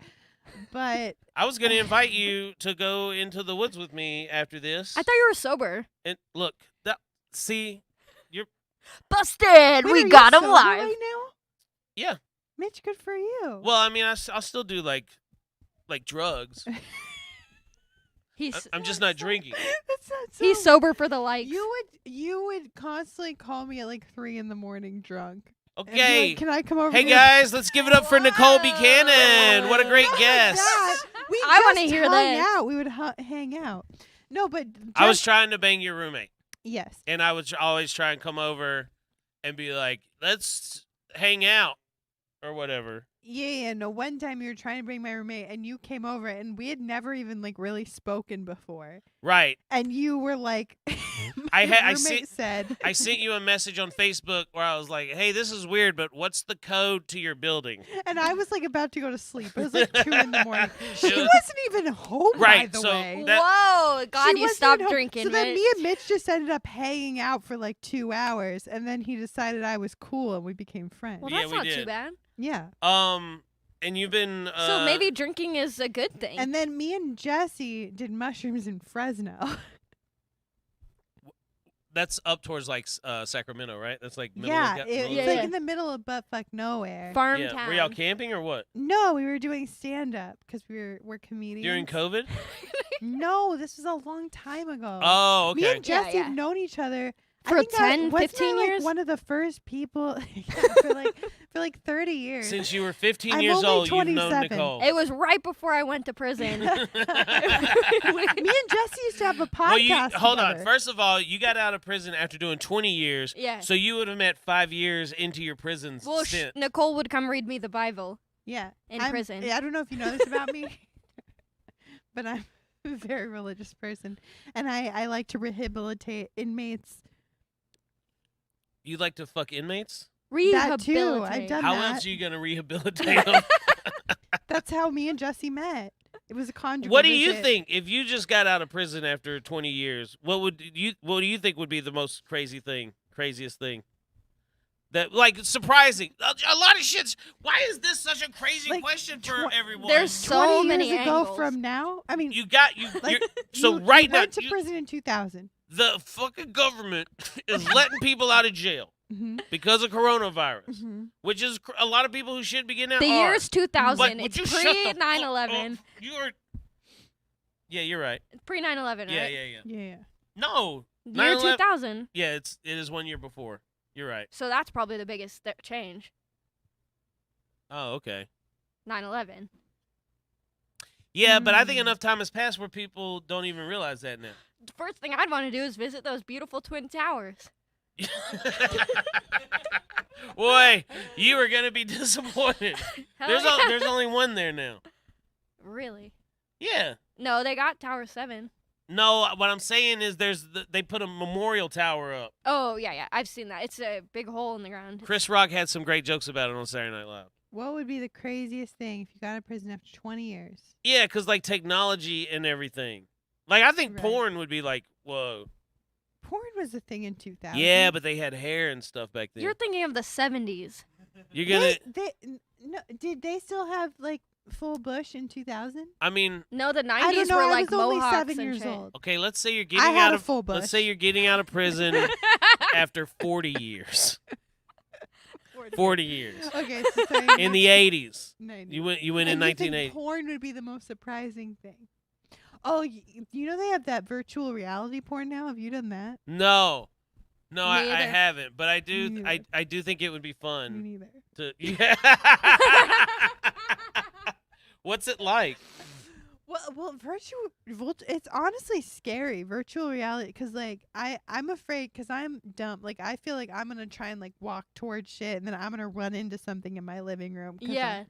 but I was going to invite you to go into the woods with me after this. I thought you were sober. And look, see, you're Busted. Wait, We are got you him sober live. right now? yeah. Mitch, good for you. Well, I mean, I'll still do like drugs. He's I'm just not drinking. That's not he's sober for the likes. You would constantly call me at like 3 a.m. drunk. And be Okay. like, can I come over? Hey to- guys, let's give it up for Nicole Buchanan. What a great Not guest. that. We I wanna just hear hung this. out. We would hang out. No, but I was just- trying to bang your roommate, yes. and I would always try and come over and be like, let's hang out or whatever. Yeah. No, one time you were trying to bring my roommate, and you came over, and we had never even like really spoken before, Right. and you were like, I my had- roommate said, I sent you a message on Facebook where I was like, hey, this is weird, but what's the code to your building? and I was like about to go to sleep. It was like 2 a.m. She It was- wasn't even home, Right, by the so way. that- Whoa, God, She you wasn't stopped even home. drinking. So then Mitch. me and Mitch just ended up hanging out for like 2 hours, and then he decided I was cool, and we became friends. Well, Yeah, that's we not too did. bad. Yeah. And you've been So maybe drinking is a good thing. And then me and Jessie did mushrooms in Fresno. that's up towards like Sacramento, right? That's like middle yeah, of it's Yeah, like yeah. in the middle of buttfuck nowhere. Farm yeah. town. Were y'all camping or what? No, we were doing stand up because we're comedians. During COVID? No, this was a long time ago. Oh, Me okay. and Jessie Yeah. have known each other For think 10, wasn't 15 I, like, years? one of the first people for like 30 years. Since you were 15 I'm years only old, you've known 27. Nicole. It was right before I went to prison. Me and Jessie used to have a podcast Well, hold on. together. First of all, you got out of prison after doing 20 years. Yeah. So you would have met 5 years into your prison Well, stint. Nicole would come read me the Bible. Yeah. In I'm- prison. I don't know if you know this about me, but I'm a very religious person, and I like to rehabilitate inmates. You like to fuck inmates? That too. Rehabilitate. I've done How that. else are you gonna rehabilitate them? That's how me and Jessie met. It was a conjugal What do you visit. think if you just got out of prison after 20 years? What do you think would be the most craziest thing? That like surprising. A lot of shit's. Why is this such a crazy Like, question for everyone? There's so 20 many years ago angles. from now? I mean, you got you. like, so you right now, went to prison in 2000. the fucking government is letting people out of jail Mm-hmm. because of coronavirus, Mm-hmm. which is a lot of people who should be getting out. The are. year's 2000. But would It's you shut the pre fuck 9/11. up? You're. Yeah, you're right. Pre 9/11, right? Yeah. Yeah. No. Year 9/11 2000. Yeah, it is 1 year before. You're right. So that's probably the biggest change. Oh, okay. 9/11. Yeah, but I think Mm. enough time has passed where people don't even realize that now. The first thing I'd want to do is visit those beautiful twin towers. Boy, you are gonna be disappointed. Hell There's yeah. there's only one there now. Really? Yeah. No, they got Tower 7. No, what I'm saying is they put a memorial tower up. Oh, yeah. I've seen that. It's a big hole in the ground. Chris Rock had some great jokes about it on Saturday Night Live. What would be the craziest thing if you got out of prison after 20 years? Yeah, because like technology and everything. Like I think Right. porn would be like, whoa. Porn was a thing in 2000. Yeah, but they had hair and stuff back then. You're thinking of the 70s. You're gonna. No, did they still have like full bush in 2000? I mean, No, the 90s I don't know. were I like was only mohawks 7 and years shit. old. okay, let's say you're I getting had out a of. full bush. Let's say you're getting out of prison after 40 years. 40 years. Okay, so sorry, In the 80s. 90s. You went in And you think 1980. porn would be the most surprising thing. Oh, you know they have that virtual reality porn now? Have you done that? No. No, I Me either. haven't, but I do. Me I neither. I do think it would be Me fun neither. to. Yeah. What's it like? Well, it's honestly scary, virtual reality, because, like, I'm afraid, because I'm dumb. Like, I feel like I'm going to try and, like, walk towards shit, and then I'm going to run into something in my living room. 'Cause Yeah.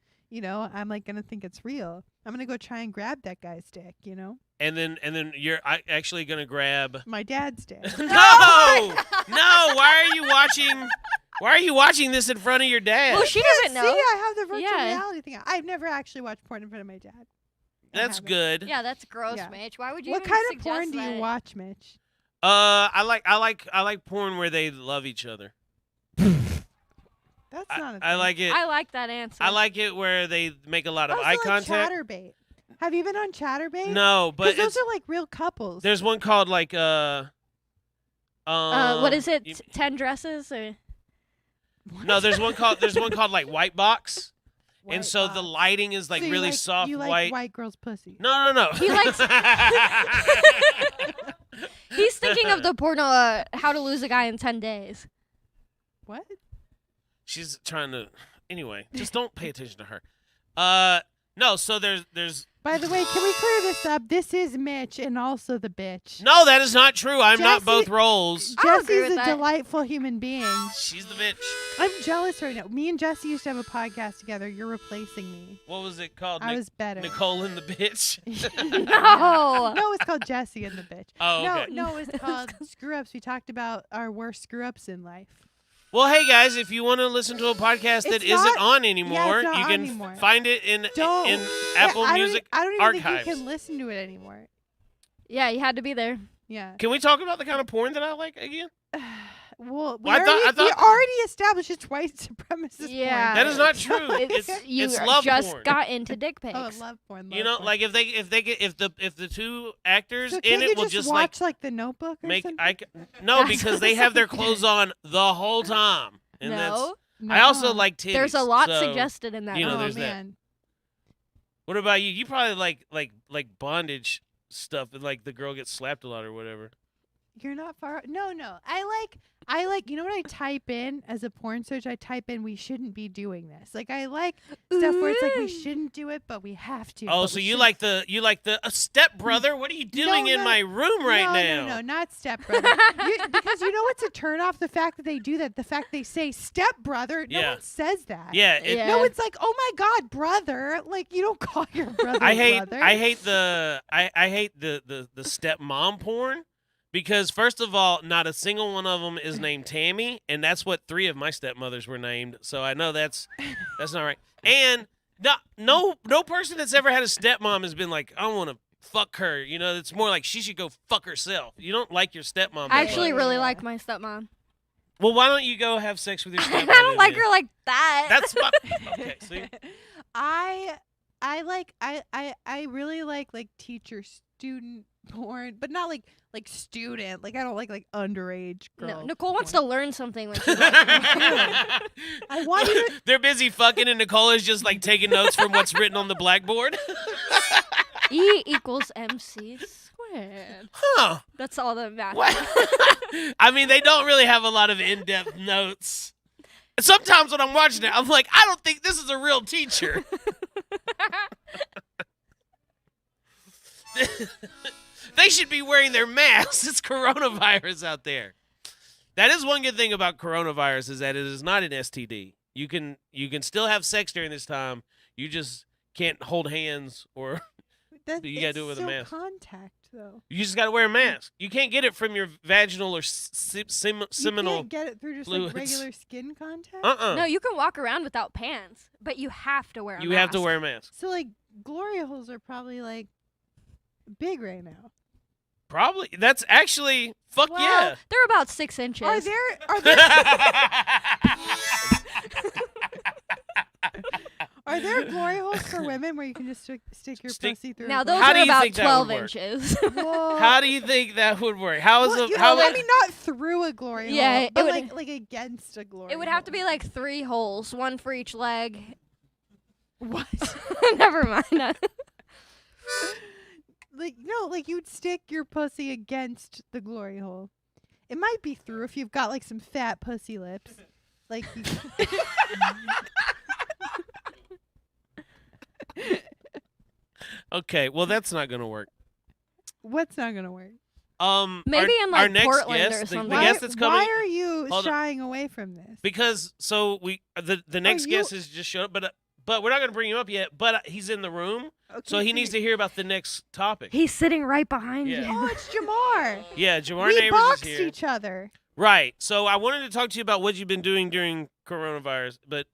I'm, like, going to think it's real. I'm going to go try and grab that guy's dick, And then you're actually gonna grab. My dad's dick. No, no. Why are you watching? Why are you watching this in front of your dad? Well, she doesn't know. See, I have the virtual Yeah. reality thing. I've never actually watched porn in front of my dad. I That's haven't. good. Yeah, that's gross, Yeah. Mitch. Why would you What even kind of suggest porn do you that? watch, Mitch? I like porn where they love each other. That's not a thing. I like it. I like that answer. I like it where they make a lot of Also, eye like contact. Chatterbait. Have you been on Chatterbait? No, but Because it's, those are like real couples. there's one called like what is it? you- 10 dresses? Or? No, there's one called like White Box, White and so the box. lighting is like So you really like, soft you white. like white girls' pussy. No. He likes- He's thinking of the porno, How to Lose a Guy in 10 Days. What? She's trying to. Anyway, just don't pay attention to her. No. So there's. By the way, can we clear this up? This is Mitch and also the bitch. No, that is not true. I'm not Jessie- both roles. I'll agree Jesse's with a that. delightful human being. She's the bitch. I'm jealous right now. Me and Jesse used to have a podcast together. You're replacing me. What was it called? I was better. Nicole and the bitch. No. No, it's called Jesse and the bitch. Oh, okay. No, it's called Screw Ups. We talked about our worst screw ups in life. Well, hey guys, if you want to listen to a podcast that It's isn't not- on anymore, not you on can anymore. find it in Don't. Apple I don't Music I don't even archives. think you can listen to it anymore. Yeah, you had to be there. Yeah. Can we talk about the kind of porn that I like again? Well, we, Well, I already, we thought- already established it's white supremacist Yeah. porn. That is not true. You it's love just porn. got into dick pics. Oh, love porn. You know, love porn. like if the two actors so in can't it you will just just like watch like The Notebook or make something? no That's because what they it have their sounds clothes on the whole time. And no, I also No. like titties. there's a lot so, suggested in that. you know, Oh, there's that. man. What about you? You probably like bondage stuff and like the girl gets slapped a lot or whatever. You're not far. No. I like. You know what I type in as a porn search? I type in "we shouldn't be doing this." Like I like stuff where it's like we shouldn't do it, but we have to. Oh, but so we you should- like the step brother? What are you doing in no. my room right now? No, not stepbrother. Because you know what's a turn off? The fact that they do that. The fact they say stepbrother. No Yeah. one says that. Yeah, Yeah. No, it's like, oh my God, brother. Like you don't call your brother. I hate brother. I hate the stepmom porn because first of all, not a single one of them is named Tammy, and that's what 3 of my stepmothers were named. So I know that's not right. And no person that's ever had a stepmom has been like, I want to fuck her. You know, it's more like she should go fuck herself. You don't like your stepmom. I that actually much. really like my stepmom. Well, why don't you go have sex with your I stepmom? don't like then? her like that. That's my okay. See. I really like teacher student porn, but not like student. Like I don't like underage girl. No, Nicole wants porn. to learn something when she watches porn. I want you to They're busy fucking, and Nicole is just like taking notes from what's written on the blackboard. E equals MC squared. Huh. That's all that matters. What? I mean, they don't really have a lot of in-depth notes. Sometimes when I'm watching it, I'm like, I don't think this is a real teacher. They should be wearing their masks. It's coronavirus out there. That is one good thing about coronavirus is that it is not an STD. You can still have sex during this time. You just can't hold hands or you gotta do it with a it's mask. Contact though. you just got to wear a mask. You can't get it from your vaginal or seminal. You can't get it through just fluids. like regular skin contact. Uh-uh. No, you can walk around without pants, but you have to wear a You mask. have to wear a mask. So like glory holes are probably like big right now. Probably. That's actually fuck Well, yeah. They're about 6 inches. Are there are there glory holes for women where you can just stick your pussy through? Now a those How are do you about think that 12 would work? inches. Whoa. How do you think that would work? How is Well, a how? I mean, not through a glory Yeah, hole, it but would- like against a glory. It would have to hole. be like 3 holes, one for each leg. What? Never mind. Like no, like you'd stick your pussy against the glory hole. It might be through if you've got like some fat pussy lips. Like you Okay, well that's not gonna work. what's not gonna work? Maybe our, in, our like, next Portland or guest, the something. guest that's coming. Why are you Hold on. shying away from this? Because so the next you- guest has just showed up, but we're not gonna bring him up yet. But he's in the room, Okay, so he needs to hear about the next topic. He's sitting right behind Yeah. you. Oh, it's Jamar. Yeah, Jamar We Neighbors boxed is here. each other. Right. So I wanted to talk to you about what you've been doing during coronavirus, but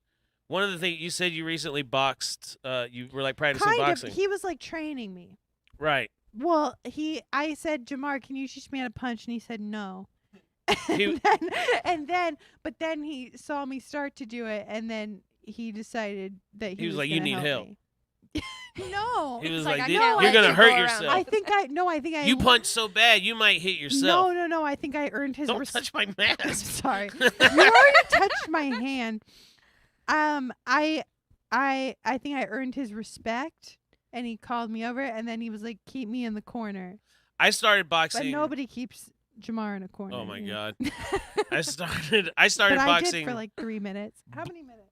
one of the things you said you recently boxed, you were like practicing Kind boxing. of. He was like training me. Right. Well, I said, Jamar, can you teach me how to punch? And he said no. He- But then he saw me start to do it, and then he decided that he was like, "You gonna need help help." me. No. He was like, like, I "Dude, can't you're let gonna you hurt go around yourself. like I think I You punch so bad, you might hit yourself. No, I think I earned his Don't touch my I'm mask. sorry. You already touched my hand. I think I earned his respect, and he called me over, and then he was like, "Keep me in the corner." I started But boxing. nobody keeps Jamar in a corner. Oh my you know? god. I started But I boxing. did for like 3 minutes. How many minutes?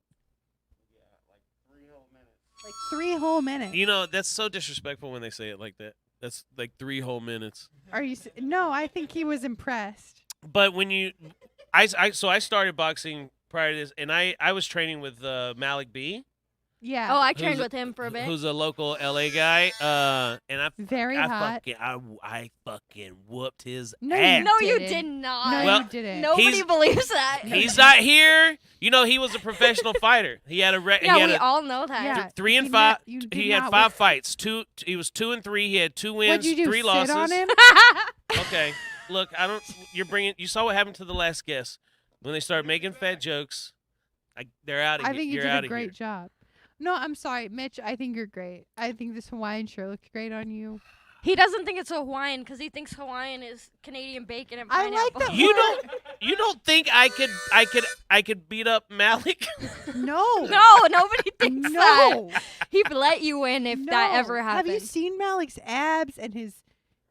Like 3 whole minutes. You know, that's so disrespectful when they say it like that. That's like 3 whole minutes. Are you? No, I think he was impressed. But when you I started boxing prior to this, and I was training with Malik B, Yeah. Oh, I trained Who's a- with him for a bit. who's a local LA guy, and very I hot. I fucking whooped his No, you ass. No, you didn't. did not. No, Well, you didn't. Nobody He's- believes that. He's not here. You know, he was a professional fighter. He had a yeah, he had we a, all know that. Yeah. 3 and You 5. ne- you did He had not 5 with- fights. He was 2 and 3. He had 2 wins, What'd you do? 3 sit losses. on him? Okay, look, I don't. You saw what happened to the last guest when they started making fat jokes. They're out of I here. think you You're did out a of great here. job. No, I'm sorry, Mitch. I think you're great. I think this Hawaiian shirt looks great on you. He doesn't think it's Hawaiian because he thinks Hawaiian is Canadian bacon and I like pineapple. that You don't think I could beat up Malik? No. No, nobody thinks that. No. He'd let you win if that No. ever happened. Have you seen Malik's abs and his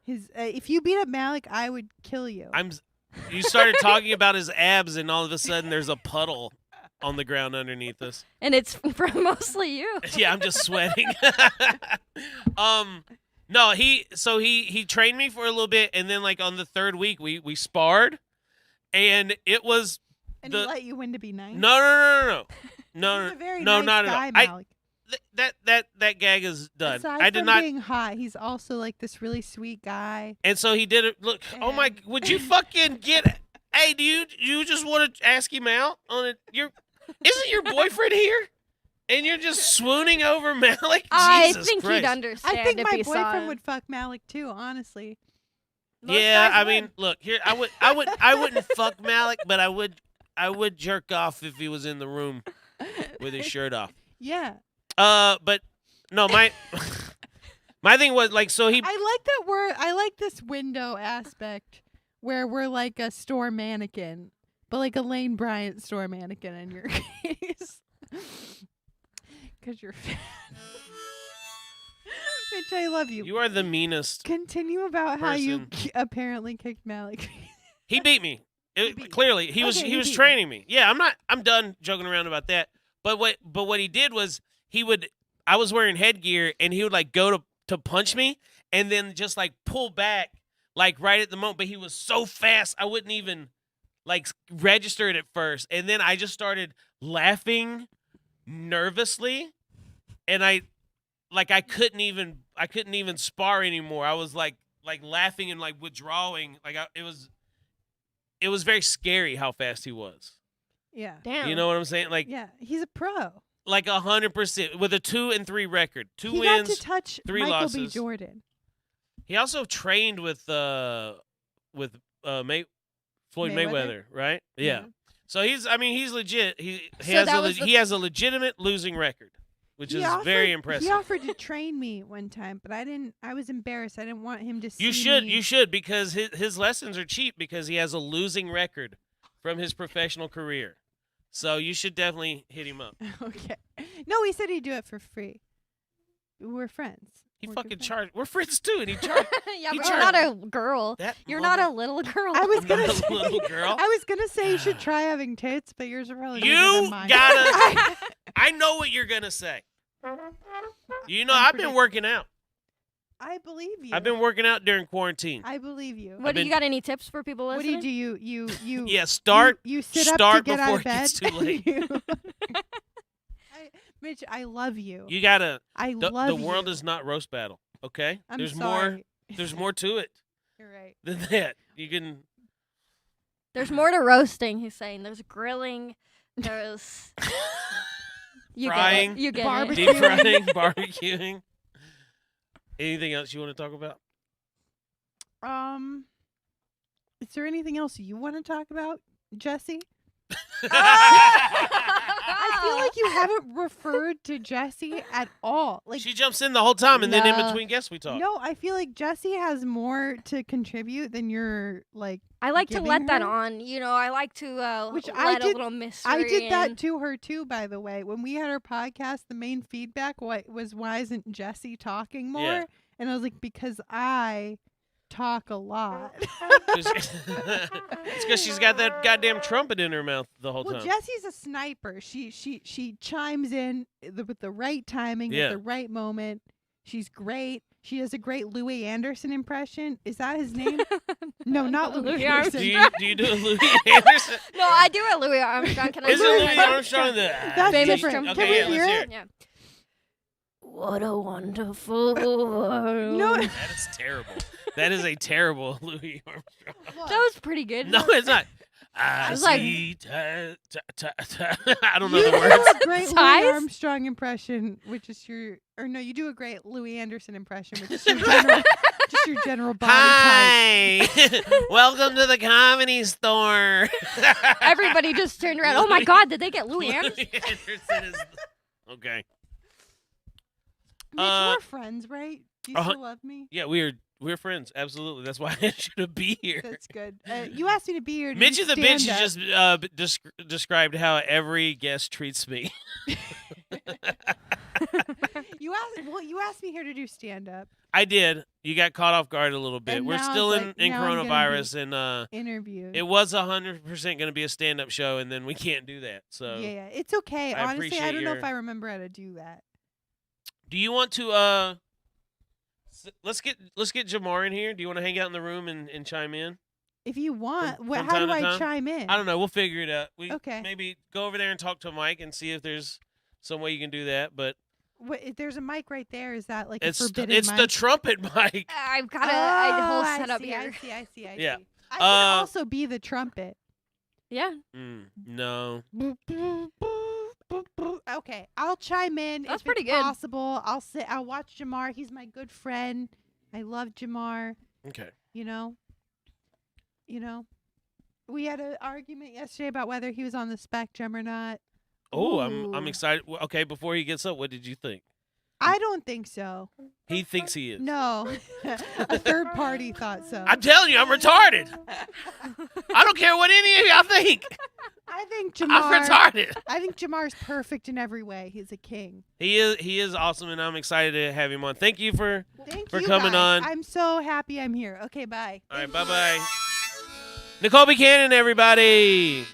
His if you beat up Malik, I would kill you. You started talking about his abs, and all of a sudden there's a puddle on the ground underneath us. And it's from mostly you. Yeah, I'm just sweating. No, he trained me for a little bit, and then like on the third week we sparred, and it was and he let you win to be nice. No, He's a very no, nice not guy, at all. Malik. That gag is done. Aside I did from not. being hot, he's also like this really sweet guy. And so he did it. Look, oh my! Would you fucking get? Hey, do you just want to ask him out on it? Isn't your boyfriend here? And you're just swooning over Malik? I Jesus think Christ. he'd understand I think if my he saw boyfriend it. would fuck Malik too. Honestly. Most Yeah, guys I would. mean, look here. I wouldn't fuck Malik, but I would jerk off if he was in the room with his shirt off. Yeah. But no, my thing was like, so he. I like this window aspect where we're like a store mannequin, but like a Lane Bryant store mannequin in your case. Because you're fat. Mitch, I love you. You are the meanest. Continue about how you person. apparently kicked Malik. He beat me. beat you. Clearly, he was Okay, he was beat you. training me. Yeah, I'm done joking around about that. But what he did was I was wearing headgear, and he would like go to punch me, and then just like pull back like right at the moment. But he was so fast, I wouldn't even like register it at first, and then I just started laughing nervously, and I couldn't even spar anymore. I was like laughing and like withdrawing. Like it was very scary how fast he was. Yeah. Damn. You know what I'm saying? Like Yeah. He's a pro. like 100% with a 2-3 record, 2 He wins. got to touch 3 Michael B. losses. Jordan. He also trained with Floyd Mayweather, right? Yeah. So he's legit. He has a legitimate losing record, which is very impressive. He offered to train me one time, but I was embarrassed. I didn't want him to see You should because his lessons are cheap because he has a losing record from his professional career. So you should definitely hit him up. Okay. No, he said he'd do it for free. We're friends. He We're fucking good friends. charged. We're friends too, and he charged. Yeah, He but you're not charged- a girl. That You're not a mother- little girl. I was I'm gonna not say a little girl. I was gonna say you should try having tits, but yours are probably bigger You than mine. gotta. I know what you're gonna say. You know, I've been working out. I believe you. I've been working out during quarantine. I believe you. What do you been- got? Any tips for people What do listening? you do? You Yeah, start. You sit up to start get out before of it bed. gets too late. Mitch, I love you. You gotta. I The love world you. is not roast battle. Okay. I'm There's sorry. more. There's more to it You're right. than that. You can. There's more to roasting. He's saying there's grilling. There's you Frying, get it. You get barbecue. deep frying, barbecuing. Anything else you want to talk about? Is there anything else you want to talk about, Jessie? it. I feel like you haven't referred to Jessie at all. Like She jumps in the whole time, and then in No. between guests we talk. no, I feel like Jessie has more to contribute than you're like. I like to giving let that her? on. You know, I like to Which let I a did- little mystery. I did that in. to her too, by the way. When we had our podcast, the main feedback was why isn't Jessie talking more? Yeah. And I was like, because I talk a lot. It's because she's got that goddamn trumpet in her mouth the whole Well, time. Jessie's a sniper. She chimes in with the right timing Yeah. at the right moment. She's great. She does a great Louis Anderson impression. Is that his name? No, not Louis Louis Anderson. do you do a Louis Anderson? No, I do it, Louis Armstrong. Can I Is do it it? Louis Armstrong? That's Famous different. trumpet. Can Okay, we yeah, hear let's it? Yeah. What a wonderful world. No. That is terrible. That is a terrible Louis Armstrong. That was pretty good. No, it's not. I was like- see. I don't know You the do words. a great Louis Ties? Armstrong impression, which is you do a great Louis Anderson impression, which is your general, just your general body type. Hi. Welcome to the Comedy Store. Everybody just turned around. Oh my God, did they get Louis Anderson? Anderson is. Okay. Mitch, we're friends, right? Do you uh-huh. still love me? Yeah, we're friends. Absolutely. That's why I should be here. That's good. You asked me to be here. To Mitch do of the Bench stand-up. has just described how every guest treats me. You asked me here to do stand up. I did. You got caught off guard a little bit. And We're now still it's in, like, in now I'm gonna coronavirus, and Interview. it was 100% going to be a stand-up show, and then we can't do that. So, yeah, it's okay. I Honestly, I appreciate don't know if your- I remember how to do that. do you want to? Let's get Jamar in here. Do you want to hang out in the room and chime in? If you want, From how time do to I time? chime in? I don't know. We'll figure it out. We Okay. maybe go over there and talk to Mike and see if there's some way you can do that. But If there's a mic right there. Is that like it's a forbidden it's mic? the trumpet mic. I've got a whole I setup see, here. I see. I Yeah. see. I can also be the trumpet. Yeah. No. Boop, boop, boop, boop, boop. Okay, I'll chime in That's if pretty it's good. possible. I'll watch Jamar. He's my good friend. I love Jamar. Okay. You know. We had an argument yesterday about whether he was on the spectrum or not. Oh, I'm Ooh. excited. Well, okay, before he gets up, what did you think? I don't think so. He thinks he is. No, a third party thought so. I'm telling you, I'm retarded. I don't care what any of y'all think. I think I'm Jamar. retarded. I think Jamar's perfect in every way. He's a king. He is awesome, and I'm excited to have him on. Thank you for. Thank For you coming guys. on. I'm so happy I'm here. Okay, bye. All right, bye. Nicole Buchanan, everybody.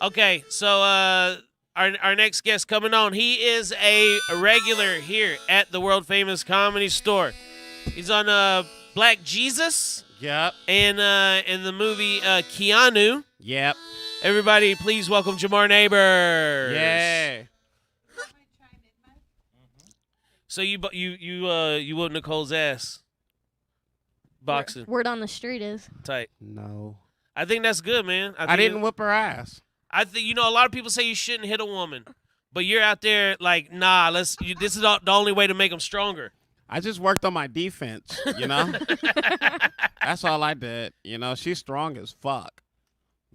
Okay, so our next guest coming on, he is a regular here at the world famous Comedy Store. He's on Black Jesus Yep. and in the movie Keanu. Yep. Everybody, please welcome Jamar Neighbors. Yeah. So you whooped Nicole's ass. Boxing Word on the street is. tight. No. I think that's good, man. I didn't whip her ass. I think a lot of people say you shouldn't hit a woman, but you're out there like, nah. This is the only way to make them stronger. I just worked on my defense, you know? That's all I did. You know, she's strong as fuck.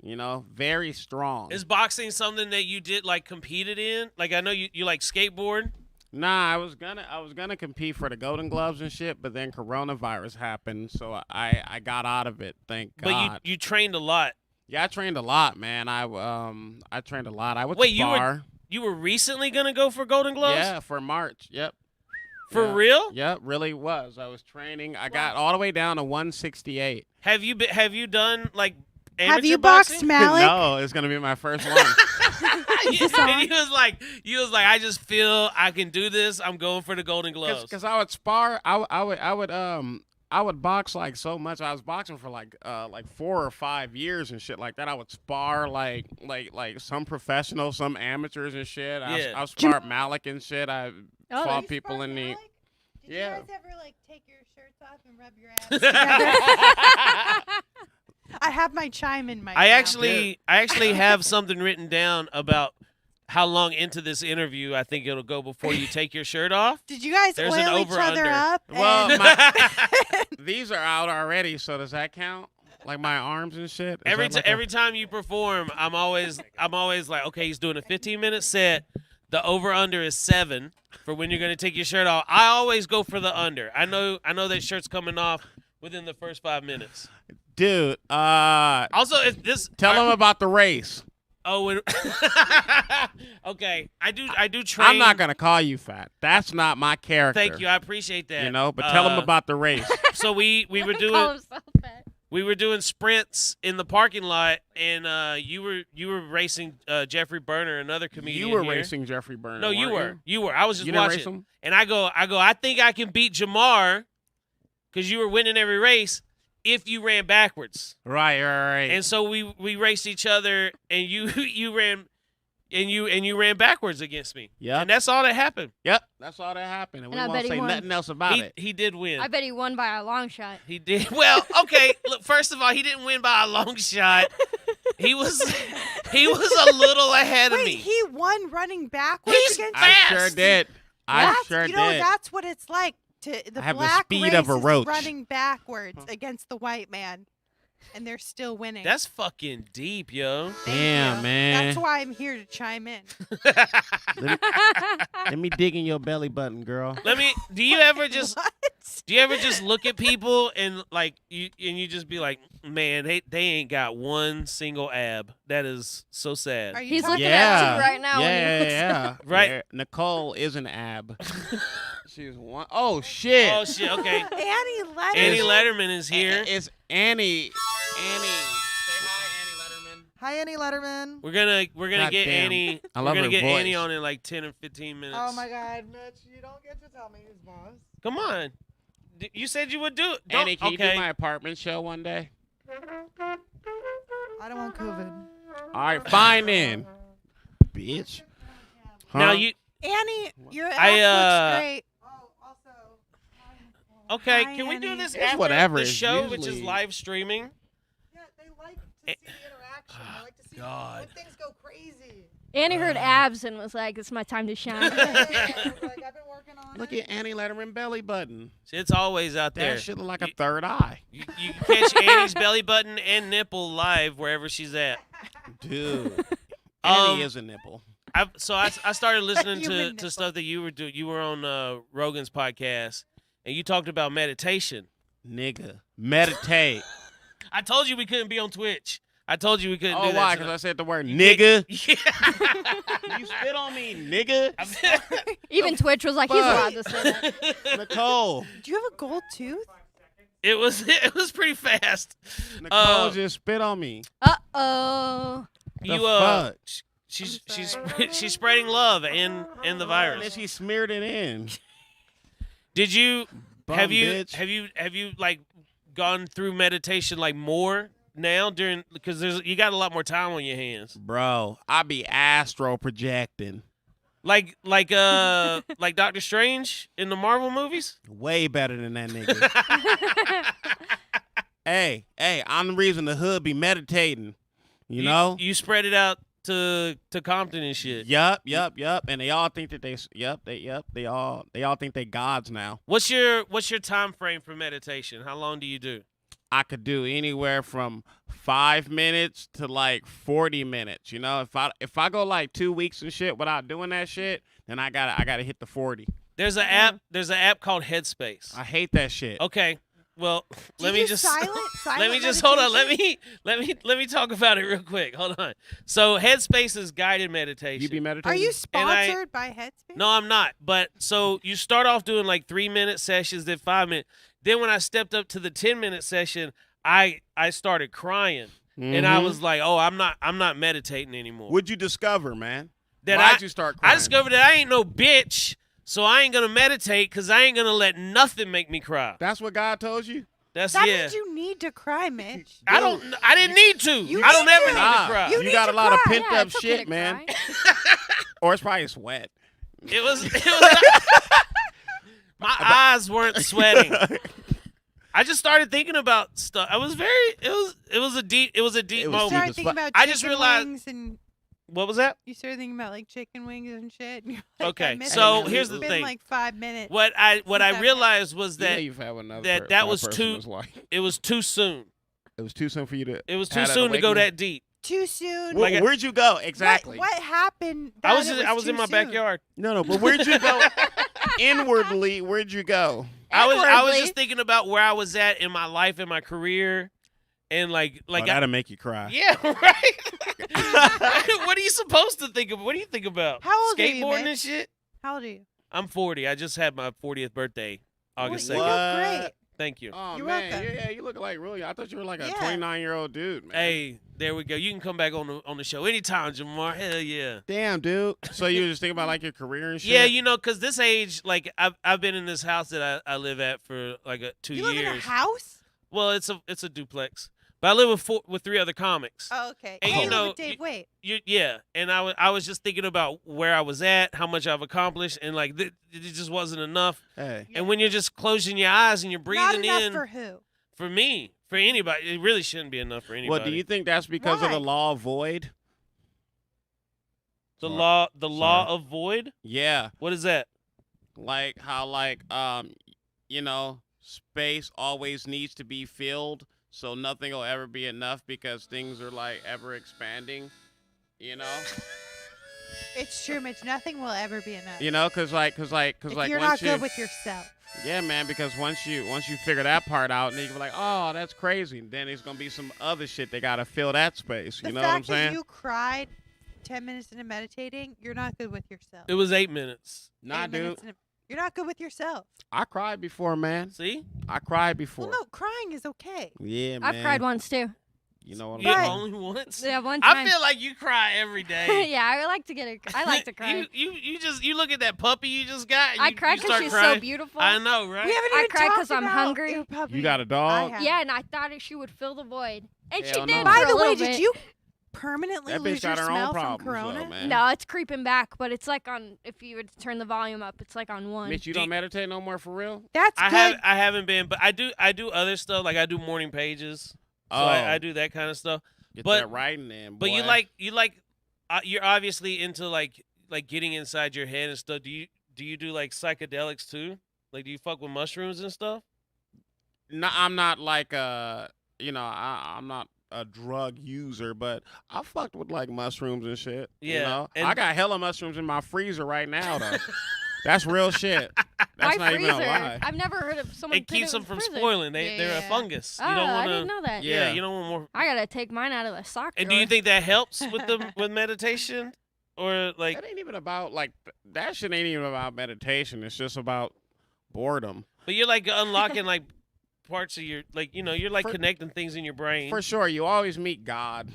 You know, very strong. Is boxing something that you did like competed in? Like I know you like skateboard. Nah, I was gonna compete for the Golden Gloves and shit, but then coronavirus happened, so I got out of it. Thank God. But you trained a lot. Yeah, I trained a lot, man. I trained a lot. I would Wait, spar. you were recently gonna go for Golden Gloves? Yeah, for March. Yep. For Yeah. real? Yep, really was. I was training. I got all the way down to 168. Have you done like amateur Have you boxing? boxed Malik? No, it's gonna be my first one. And he was like, I just feel I can do this. I'm going for the Golden Gloves. Because I would spar. I would box like so much. I was boxing for like 4 or 5 years and shit like that. I would spar like some professionals, some amateurs and shit. Yeah. I sparred Malik and shit. I Oh, fought You people sparred in the. Malik? Did Yeah. you guys ever like take your shirts off and rub your ass together? I have my chime in my. I actually have something written down about how long into this interview I think it'll go before you take your shirt off. Did you guys There's an oil each other over-under. up? Well, and- These are out already, so does that count? Like my arms and shit. Is Every that like a- every time you perform, I'm always like, okay, he's doing a 15-minute set. The over under is 7 for when you're gonna take your shirt off. I always go for the under. I know that shirt's coming off within the first 5 minutes. Dude, Also, if this tell them about the race. Oh, okay. I do train. I'm not gonna call you fat. That's not my character. Thank you. I appreciate that. You know, but tell them about the race. So we were Call doing himself fat. we were doing sprints in the parking lot, and you were racing Jeffrey Burner, another comedian. You were here. racing Jeffrey Burner. No, you weren't were. You were. I was just You didn't watching. race him? And I go. I think I can beat Jamar because you were winning every race if you ran backwards. Right. And so we raced each other, and you ran. And you ran backwards against me. Yep. And that's all that happened. Yep. That's all that happened. And we And I won't bet he say won. nothing else about it. He did win. I bet he won by a long shot. He did. Well, okay. Look, first of all, he didn't win by a long shot. He was a little ahead of Wait, me. he won running backwards He's against I fast. sure did. I That's- sure you know, did. that's what it's like to the I have the black speed race of a is roach. running backwards against the white man, and they're still winning. That's fucking deep, yo. Thank Damn, you. man. That's why I'm here to chime in. Let me dig in your belly button, girl. Do you ever just What? Do you ever just look at people and like you just be like, man, they ain't got one single ab. That is so sad. Are you He's talking looking Yeah. at you right now. when he looks- Yeah. Right. Yeah. Nicole is an ab. She's one. Oh shit. Oh shit. Okay. Annie Letterman. Annie Letterman is here. It's Annie. Say hi, Annie Letterman. Hi, Annie Letterman. We're gonna God get damn. Annie. I We're love gonna her get Annie voice. on in like 10 or 15 minutes. Oh my God, Mitch, you don't get to tell me who's boss. Come on. You said you would do it. Annie, can you okay. do my apartment show one day? I don't want COVID. All right, fine then. Bitch. Huh? Now you Annie, your ass I, looks great. Oh, also, okay? Hi, Can we do Annie. this It's after whatever, the it's show, which is usually- live streaming? yeah, they like to see the interaction. They like to see God. when things go crazy. Annie heard abs and was like, "It's my time to shine." Yeah, like, I've been working on Look it. at Annie Letterman belly button. It's always out there. That shit look like a You- third eye. You can catch Annie's belly button and nipple live wherever she's at. Dude. Um, Annie is a nipple. I started listening Human to nipple. stuff that you were doing. You were on Rogan's podcast, and you talked about meditation. Nigga. Meditate. I told you we couldn't be on Twitch. I told you we couldn't Oh, do why? that. Because I said the word nigga. Yeah. You spit on me, nigga. Even Twitch was like, "He's allowed to say that." Nicole. Do you have a gold tooth? it was pretty fast. Nicole just spit on me. Uh-oh. The You fuck? she's sorry. she's spreading love and the And then virus. she smeared it in. Did you Bum, have you bitch. have you like gone through meditation like more now during because you got a lot more time on your hands. Bro, I be astro projecting. Like Doctor Strange in the Marvel movies? Way better than that nigga. hey, I'm the reason the hood be meditating. You know? You spread it out to Compton and shit. Yup. And they all think that they all think they gods now. What's your time frame for meditation? How long do you do? I could do anywhere from 5 minutes to like 40 minutes. You know, if I go like 2 weeks and shit without doing that shit, then I gotta hit the 40. There's an app called Headspace. I hate that shit. Okay. Well, Do let you me do just silent let me just hold on. meditation? Let me talk about it real quick. Hold on. So Headspace is guided meditation. You be meditating? Are you And I- sponsored by Headspace? No, I'm not. But so you start off doing like 3-minute sessions, then 5 minutes. Then when I stepped up to the 10-minute session, I started crying, and I Mhm. was like, "Oh, I'm not meditating anymore." What'd you discover, man? That Why'd you start crying? I discovered that I ain't no bitch, so I ain't gonna meditate because I ain't gonna let nothing make me cry. That's what God told you? That's That yeah. means you need to cry, Mitch. I didn't need to. You I don't need ever to. need to Nah, cry. You you need got to a lot of cry. pent Yeah, up it's okay shit, to man. cry. Or it's probably sweat. It was my eyes weren't sweating. I just started thinking about stuff. I was it was a deep It was moment. deep Started as thinking fuck. about I just chicken realized- wings and What was that? you started thinking about like chicken wings and shit. And you're like, Okay, I missed so it. here's It's the been thing. like 5 minutes. What I Since I've- realized was You know that you've had one that was too- it was too soon. It was too soon for you to. It was too had an soon to go awakening? that deep. Too soon. Like Where'd you go exactly? What happened? I that was it I was too in my soon? backyard. No, but where'd you go? Inwardly, where'd you go? I was Inwardly. just thinking about where I was at in my life and my career, and like Oh, that'll make you cry. yeah, right. What are you supposed to think of? What do you think about? How old are you, Skateboarding and Mitch? shit. How old are you? I'm 40. I just had my 40th birthday, August Well, 2nd. you What? look great. Thank you. Oh You're man, welcome. yeah, you look like really. I thought you were like a Yeah. 29-year-old dude, man. Hey, there we go. You can come back on the show anytime, Jamar. Hell yeah. Damn, dude. So you were just thinking about like your career and shit? Yeah, you know, cause this age, like I've been in this house that I live at for like 2 You years. live in a house? Well, it's a duplex, but I live with 3 other comics. Oh, okay. And you you live know, with Dave Wait. Yeah, and I was just thinking about where I was at, how much I've accomplished, and like it just wasn't enough. Hey. And when you're just closing your eyes and you're breathing Not enough in, for who? for me, for anybody, it really shouldn't be enough for anybody. Well, do you think that's because of Why? the law of void? the Sorry. law of void? Yeah, What is that? like how you know, space always needs to be filled, so nothing will ever be enough because things are like ever expanding. You know, It's true, Mitch. Nothing will ever be enough. cause if like you're once not you good with yourself. Yeah, man, because once you figure that part out, and then you can be like, oh, that's crazy. And then there's gonna be some other shit they gotta fill that space. You The know what I'm fact that saying? you cried 10 minutes into meditating, you're not good with yourself. It was 8 minutes. Nah, 8 dude. minutes you're not good with yourself. I cried before, man. See? I cried before. Well, no, crying is okay. Yeah, man. I've cried once too. You know what I'm Yeah, Right. only once. Yeah, one time. I feel like you cry every day. Yeah, I like to I like to cry. You look at that puppy you just got. And I you, cry you start she's crying. so beautiful. I know, right? We haven't I even cry 'cause talked I'm about hungry. your puppy. You got a dog? I have. Yeah, and I thought she would fill the void, and she Hell did. no. By for a the way, little did bit. you permanently That lose bitch your got her smell own from problems, Corona? though, man. No, it's creeping back, but it's like on. If you would turn the volume up, it's like on 1. Mitch, you Do- don't meditate no more for real? That's good. I haven't been, but I do other stuff. Like I do morning pages. So I do that kind of stuff. Get but- that writing in, But boy. you're obviously into like getting inside your head and stuff. Do you do like psychedelics too? Like do you fuck with mushrooms and stuff? No, I'm not like I'm not a drug user, but I fucked with like mushrooms and shit. You Yeah, know? and- I got hella mushrooms in my freezer right now though. That's real shit. That's My not even a freezer. lie. I've never heard of someone. It keeps put them in from the freezer. spoiling. They're a Yeah. fungus. Oh, You don't I want didn't know that. Yeah, Yeah. you don't want more. I gotta take mine out of the sock And drawer. do you think that helps with with meditation or like? That ain't even about like that shit ain't even about meditation. It's just about boredom. But you're like unlocking like parts of your you're like For- connecting things in your brain. For sure, you always meet God.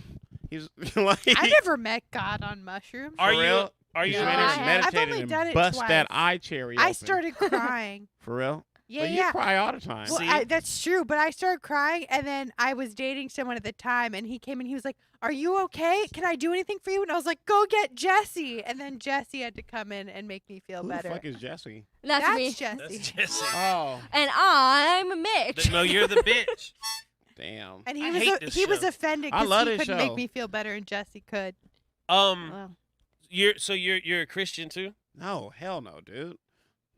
He's like I never met God on mushrooms. Are for you? real? Are you? He's No, ready I to have. meditate I've only and done it bust that twice. eye cherry I open. started crying. For real? Yeah, But you yeah. cry all the time. Well, See? that's true, but I started crying, and then I was dating someone at the time, and he came and he was like, "Are you okay? Can I do anything for you?" And I was like, "Go get Jessie." And then Jessie had to come in and make me feel Who better. the fuck is Jessie? That's That's me. Jessie. That's Jessie. Oh, And I'm Mitch. No, you're the bitch. damn. And I he hate was this he was show. offended I because love he this couldn't show. make me feel better, and Jessie could. Wow. You're a Christian too? No, hell no, dude.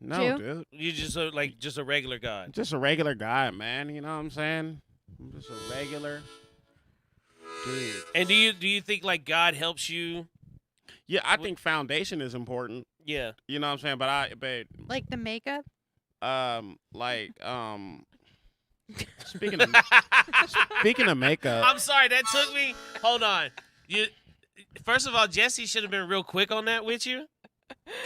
No, Jew? dude. You just just a regular guy. Just a regular guy, man. You know what I'm saying? I'm just a regular dude. And do you think like God helps you? Yeah, I think foundation is important. Yeah. You know what I'm saying? But Like the makeup. speaking of speaking of makeup, I'm sorry, that took me. Hold on. First of all, Jessie should have been real quick on that with you,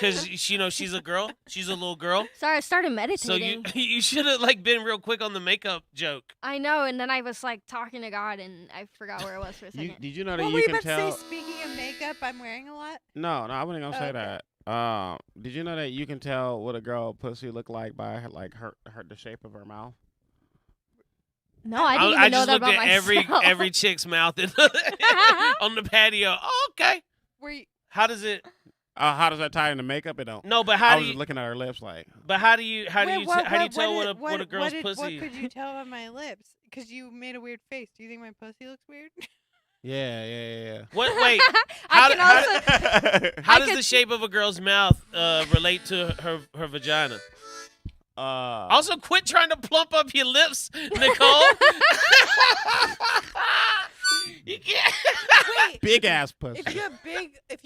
because she's a girl. She's a little girl. Sorry, I started So meditating. you should have like been real quick on the makeup joke. I know, and then I was like talking to God, and I forgot where it was for a second. did you know that What were you you can about to tell? say? Speaking of makeup, I'm wearing a lot. No, I wasn't gonna say Okay. that. Did you know that you can tell what a girl pussy look like by her the shape of her mouth? No, I didn't even know just that looked about at myself. every chick's mouth on the patio. Oh, okay. Were you, How does it? How does that tie into makeup? It don't. No, but I how do was you? just looking at her lips like. But how do you tell did- what a girl's pussy? What could you tell on my lips? Because you made a weird face. Do you think my pussy looks weird? Yeah. What? Wait. I can also. How I does could- the shape of a girl's mouth relate to her vagina? Also, quit trying to plump up your lips, Nicole. You can't. Wait. big ass pussy. If you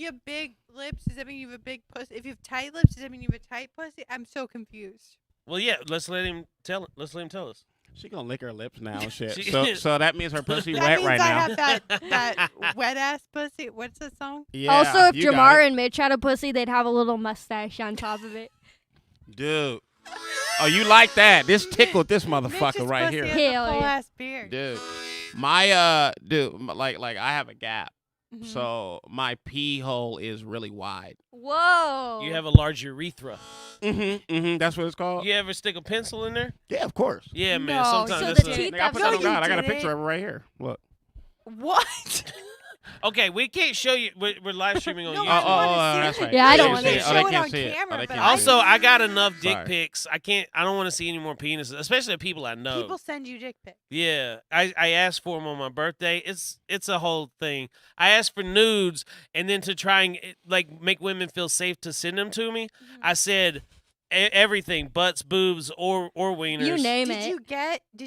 have big lips, does that mean you have a big pussy? If you have tight lips, does that mean you have a tight pussy? I'm so confused. Well, yeah. Let's let him tell us. She gonna lick her lips now and shit. She- So that means her pussy That wet means right I now. have that wet ass pussy. What's the song? Yeah, Also, if you got Jamar it. and Mitch had a pussy, they'd have a little mustache on top of it. Dude. Oh, you like that? This tickled this motherfucker Mitch's right pussy here. has Hell a full yeah. ass beard. Dude. Like I have a gap. Mhm. So my pee hole is really wide. Whoa. You have a large urethra. That's what it's called? You ever stick a pencil in there? Yeah, of course. Yeah, man. No, Sometimes so that's the a- teeth Nigga, I have put that on something God. I got a to picture it. of it right here. Look. What? Okay, we can't show you. We're live streaming on No, YouTube. I wanna see that's it. right. Yeah, I don't They wanna can't see it. see Show it they can't on see it. camera, They but can't I see Also, it. I got enough dick Sorry. pics. I don't want to see any more penises, especially the people I know. People send you dick pics. Yeah, I asked for them on my birthday. It's a whole thing. I asked for nudes, and then to try and like make women feel safe to send them to me, I said everything: butts, boobs, or wieners. You name Did it.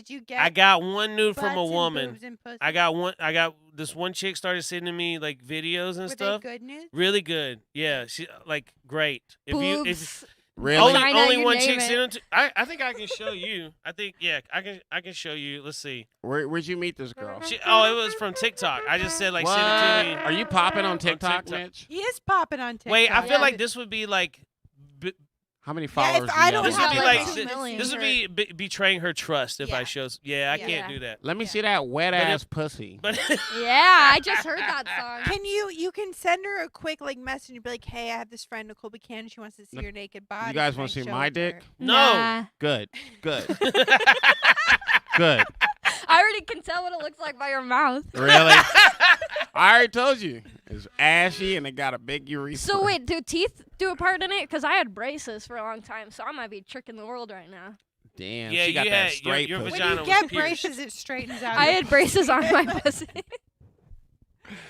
you get? I got one nude from a butts and woman. boobs and pussy? I got this one chick started sending me like videos and Were stuff. they good news? Really good. Yeah, she like great. If you Boobs. Really? China, Only you one name chick it. sent them to. I think I can show you. I think I can show you. Let's see. Where'd you meet this girl? Oh, it was from TikTok. I just said like What? send it to me. Are you popping on TikTok, TikTok. Mitch? He is popping on TikTok. Wait, I feel Yeah. like this would be like. How many if followers? I do you don't This have would on be have, like TikTok? like, 2 million. this would be betraying her trust if I Yeah. show. Yeah, I Yeah. can't do that. Let me Yeah. see that wet But ass pussy. But Yeah, I just heard that song. Can you can send her a quick like message and be like, hey, I have this friend Nicole Buchanan. She wants to see No- your naked body. guys Can wanna I see show my it to dick? her?" no. Nah. Good. Good. I already can tell what it looks like by your mouth. Really? I already told you. It's ashy and it got a big urethra. So wait, do teeth do a part in it? Because I had braces for a long time, so I might be tricking the world right now. Damn, Yeah, she got you that had- straight your pussy. When vagina you was get pierced. braces, it straightens out. I your- had braces on my pussy.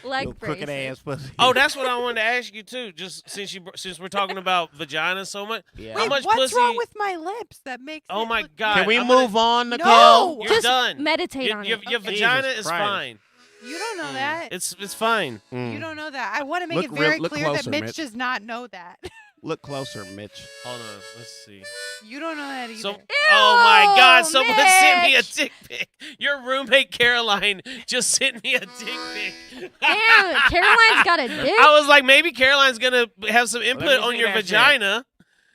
Leg Little braces. crooked ass pussy. Oh, that's what I wanted to ask you too. Just since we're talking about vagina so much. yeah. How Wait, much what's pussy? wrong with my lips that makes? Oh it my look- God. Can we I'm gonna- move on, Nicole? No! You're Just done. meditate Your, on your, it. your Okay. vagina Jesus is Christ. fine. You don't know that. It's fine. You don't know that. I want to make Look it very look clear closer, that Mitch Mitch. does not know that. Look closer, Mitch. Hold on. Let's see. You don't know that either. So, oh my God! Someone sent me a Mitch. dick pic. Your roommate Caroline just sent me a dick pic. Damn, Caroline's got a dick. I was like, maybe Caroline's gonna have some input me on see your that shit. vagina.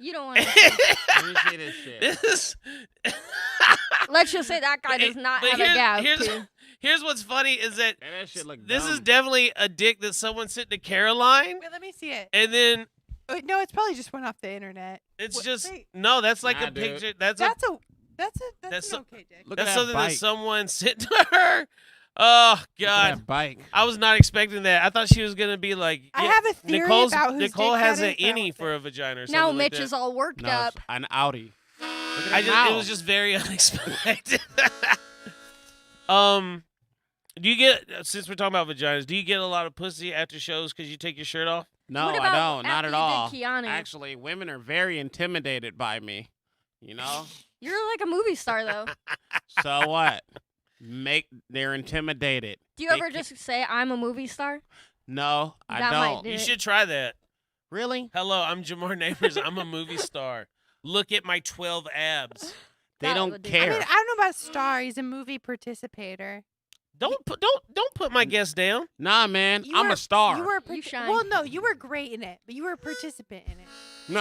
You don't want to. Let me see this shit. This is. Let's just say that guy does not But have a gap. too. Here's what's funny is that Man, that shit look this is dumb. definitely a dick that someone sent to Caroline, Wait, let me see it. and then Wait, no, it's probably just went off the internet. it's What- just wait. no. That's like Nah, a dude. picture. That's That's That's an a- okay dick. Look that's at something that that bike. someone sent to her. Oh Look at God. that bike. I was not expecting that. I thought she was gonna be like. I yeah, have a theory Nicole's, about whose Nicole dick has that an is, but I innie won't for say. a vagina or something Now like Mitch that. is all worked No, up. it's an Audi. Look at I his just it mouth. was just very unexpected. Do you get since we're talking about vaginas? Do you get a lot of pussy after shows because you take your shirt off? No, What I about don't. Not after at you all. did Keanu? Actually, women are very intimidated by me. You know? You're like a movie star, though. So what? They're intimidated. Do you They ever ca- just say I'm a movie star? No, I That might don't. do You it. should try that. Really? Hello, I'm Jamar Neighbors. I'm a movie star. Look at my 12 abs. They That don't would do it. I care. mean, I don't know about star. He's a movie participator. Don't put my guest down. Nah, man. You I'm were- a star. You were a You shine. well, no, you were great in it, but you were a participant in it. No.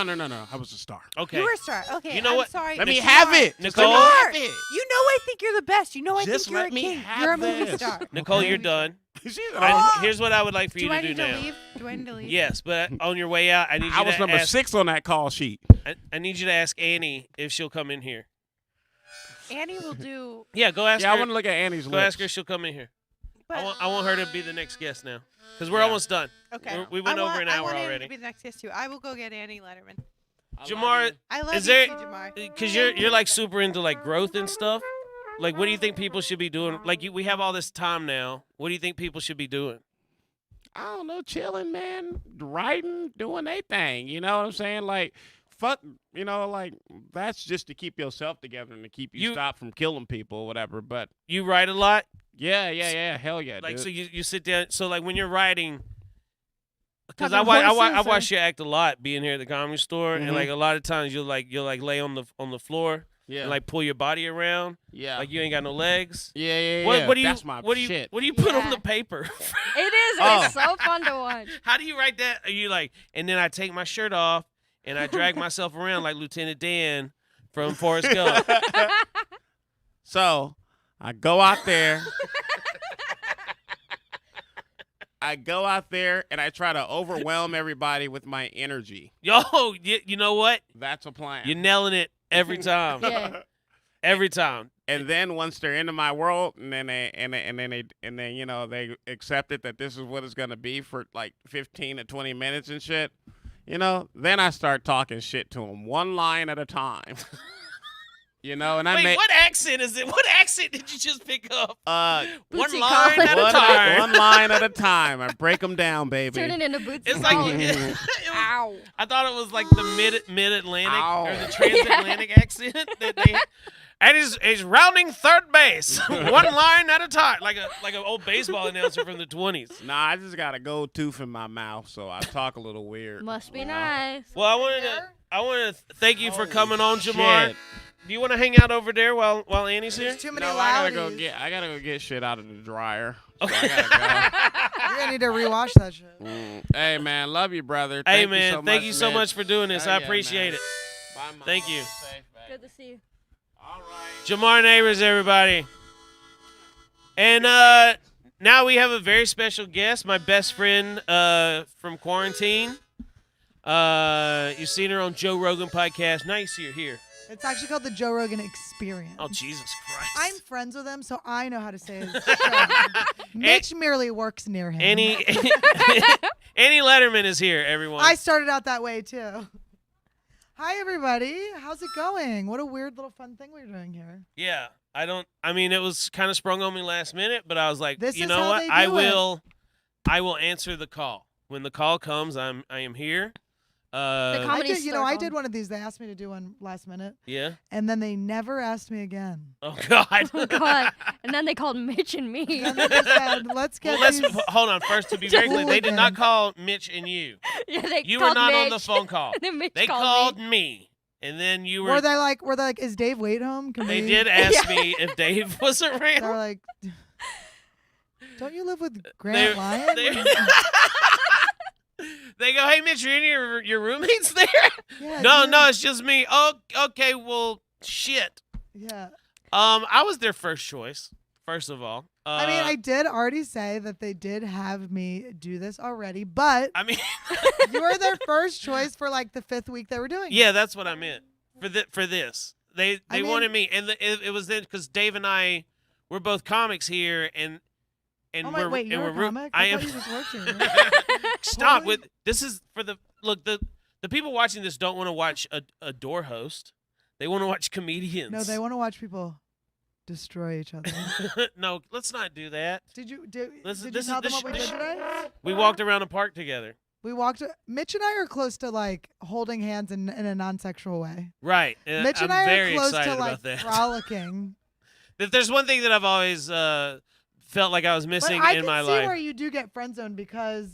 I was a star. Okay. You were a star. Okay, You know I'm what? sorry. Let me Nicole- have it. Just Nicole- let me have Jamar, it. You know I think you're the best. You know I Just think you're let a me king. have You're a movie this. star. Nicole, Okay. you're done. She's Here's what I would like for you Do I to do need to now. leave? Do I need to leave? Yes, but on your way out, I need you I was to number ask. 6 on that call sheet. I need you to ask Annie if she'll come in here. Annie will do. Yeah, go ask Yeah, I her. want to look at Annie's Go lips. ask her if she'll come in here. But I want her to be the next guest now, because we're Yeah. almost done. okay. We went I over want- an I hour want Annie already. to be the next guest too. I will go get Annie Letterman. I love Jamar, you. I love Is you there- too, Jamar. because you're like super into like growth and stuff. Like, what do you think people should be doing? Like, we have all this time now. What do you think people should be doing? I don't know, chilling, man, writing, doing their thing. You know what I'm saying? Like, fuck, you know, like that's just to keep yourself together and to keep you You- stop from killing people or whatever. But You write a lot. yeah, hell yeah, Like, dude. so you sit down. So like when you're writing, because Talking I horses or- watch you act a lot being here at the comedy store, Mhm. and like a lot of times you'll lay on the floor yeah, and like pull your body around, yeah, like you ain't got no legs. yeah. What do you That's my what do you shit. what do you put on Yeah. the paper? It is. Oh. It's so fun to watch. How do you write that? Are you like, and then I take my shirt off and I drag myself around like Lieutenant Dan from Forrest Gump. So I go out there. I go out there and I try to overwhelm everybody with my energy. Yo, you know what? That's a plan. You're nailing it every time. Yeah. Every time. And then once they're into my world, and then you know they accepted that this is what it's gonna be for like 15 to 20 minutes and shit. You know, then I start talking shit to them, one line at a time. You know, and I Wait, make what accent is it? What accent did you just pick up? One Bootsy line Collins. at a one, time. one line at a time. I break them down, baby. Turn it into boots. It's and like collars. it was, Ow. I thought it was like the mid Atlantic Ow. or the transatlantic accent that they. And he's rounding third base, one line at a time, like an old baseball announcer from the 20s. Nah, I just got a gold tooth in my mouth, so I talk a little weird. Must be you know? nice. Well, I wanted to. I want to thank you for Holy coming on, Jamar. shit. Do you want to hang out over there while Annie's here? There's too many No, I loudies. gotta go get shit out of the dryer. So Okay. I gotta You're gonna need to rewash that shit. go. Hey man, love you, brother. Hey, Thank man, you so thank much, you so Mitch. much for doing this. Oh, I yeah, appreciate man. it. Bye, Mom. Thank you. Safe, babe. Good to see you. All right. Jamar Neighbors, everybody. And now we have a very special guest, my best friend from quarantine. You've seen her on Joe Rogan podcast. Now you see her here. It's actually called the Joe Rogan Experience. Oh, Jesus Christ. I'm friends with him, so I know how to say his show. Mitch merely works near him. Annie Letterman is here, everyone. I started out that way too. Hi everybody, how's it going? What a weird little fun thing we're doing here. Yeah, I mean, it was kind of sprung on me last minute, but I was like, This you is know how what? they I do it. will answer the call. When the call comes, I am here. The I Comedy did, I circle. did one of these. They asked me to do one last minute, Yeah. and then they never asked me again. Oh God. Oh God! And then they called Mitch and me. And they just said, "Let's get Well, these." hold on. First, to be very clear, they did not Hooligans. call Mitch and you. Yeah, they You were called not Mitch. on the phone call. And then Mitch They called called me. me, and then you Were were. they like, is Dave Wade home? Can They we? did ask Yeah. me if Dave was They were around. like, "Don't you live with Grant They- Lyon?" they- They go, hey Mitch, are any of your roommates there? Yeah, No, dude. no, it's just me. Oh, okay. Well, shit. Yeah. I was their first choice. First of all, I mean, I did already say that they did have me do this already, but I mean, you were their first choice for like the 5th week they were doing. it. yeah, that's what I meant for this. They I mean- wanted me, and it was then because Dave and I were both comics here, and Oh my, wait, you're a comic? I thought am. you just worked here. Stop Holy- with this is for the look the people watching this don't want to watch a door host. They want to watch comedians. No, they want to watch people destroy each other. No, let's not do that. Did you This tell is them the what we did sh- today? We walked around the park together. We walked. Mitch and I are close to like holding hands in a non-sexual way. Right. Mitch I'm and I very are close excited to like about that. frolicking. If there's one thing that I've always felt like I was But missing I in can my see life. where you do get friend zoned because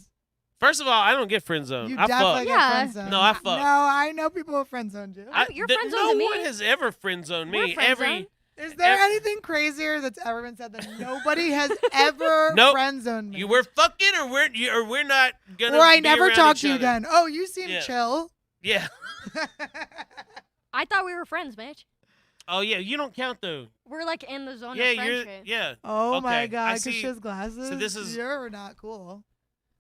First of all, I don't get friend zoned. you I definitely fuck. get Yeah. friend zoned. No, I fuck. No, I know people who friend zoned you. You're friend zoned No to me. one has ever friend zoned We're me. friend zoned. Is there ev- anything crazier that's ever been said that nobody has ever Nope. friend zoned me? You were fucking, or we're not gonna. or I be never around talk each to you other. again. Oh, you seem Yeah. chill. Yeah. I thought we were friends, Mitch. Oh yeah, you don't count though. We're like in the zone Yeah, of you're. friendship. Yeah. Oh my Okay, god, I because she see. has glasses. this is- You're not cool.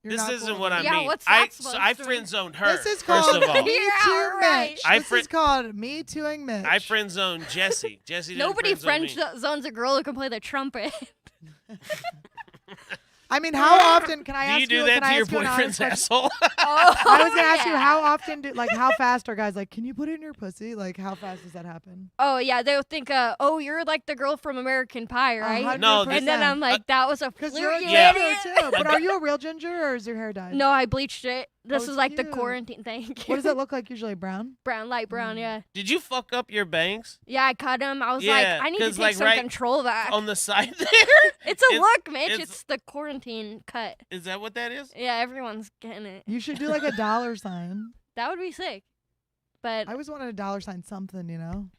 You're This not isn't cool. what I Yeah, mean. what's I that so supposed I to friend mean? zoned her. This is first called of all. Me Yeah, Too right. Mitch. I This fri- is called Me Tooing Mitch. I friend zoned Jessie. Jessie didn't Nobody friend friend me. zones a girl who can play the trumpet. I mean, how often can I Do ask you do can that I to your ask you an boyfriend's honest question? asshole? Oh, I was gonna ask you yeah. how often how fast are guys like? Can you put it in your pussy? Like, how fast does that happen? Oh yeah, they'll think, oh, you're like the girl from American Pie, right? No, 100%. And then I'm like, that was a because flirt, you're a you Yeah. idiot. ginger too. But are you a real ginger or is your hair dyed? No, I bleached it. This Oh, is like the cute. quarantine thing. What does it look like usually? Brown? Brown, light brown, yeah. Did you fuck up your bangs Yeah, I cut him. I was Yeah, like, I need to 'cause, take like, some right control back. on the side there? It's a It's- look, Mitch. it's- It's the quarantine cut. Is that what that is? Yeah, everyone's getting it. You should do like a dollar sign. That would be sick. But I always wanted a dollar sign something, you know.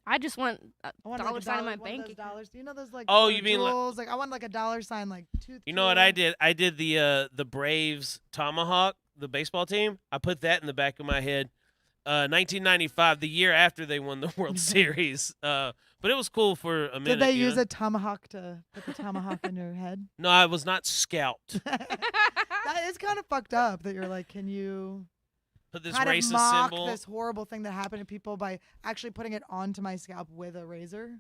I just want a I want dollar like a sign in dollar, my one of bank those account. dollars. You know those like Oh, little you mean like- jewels? Like I want like a dollar sign, like tooth. You know what I jewel. did? I did the Braves tomahawk, the baseball team. I put that in the back of my head. 1995, the year after they won the World Series. But it was cool for a minute. Did they you use know? a tomahawk to put the tomahawk in your head? No, I was not scalped. That is kind of fucked up. That you're like, can you Put this kind of racist mock symbol. this horrible thing that happened to people by actually putting it onto my scalp with a razor?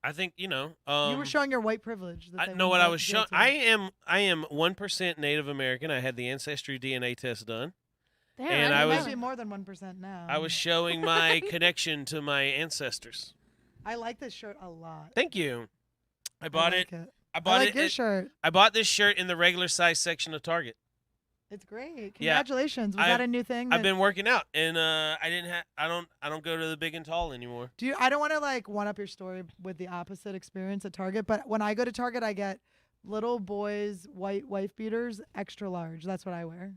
I think you know. You were showing your white privilege. That I they know what wouldn't I let was you do showing. it to. I am 1% Native American. I had the ancestry DNA test done. Damn, And didn't I It know was- might be that. more than 1% now. I was showing my connection to my ancestors. I like this shirt a lot. Thank you. I bought like it. it. I I bought like it. your shirt. I bought this shirt in the regular size section of Target. It's great. Yeah. Congratulations. Was I- that a new thing? I've that- been working out, and I don't go to the big and tall anymore. Do you? I don't want to like one up your story with the opposite experience at Target, but when I go to Target, I get little boys' white wife beaters, extra large. That's what I wear.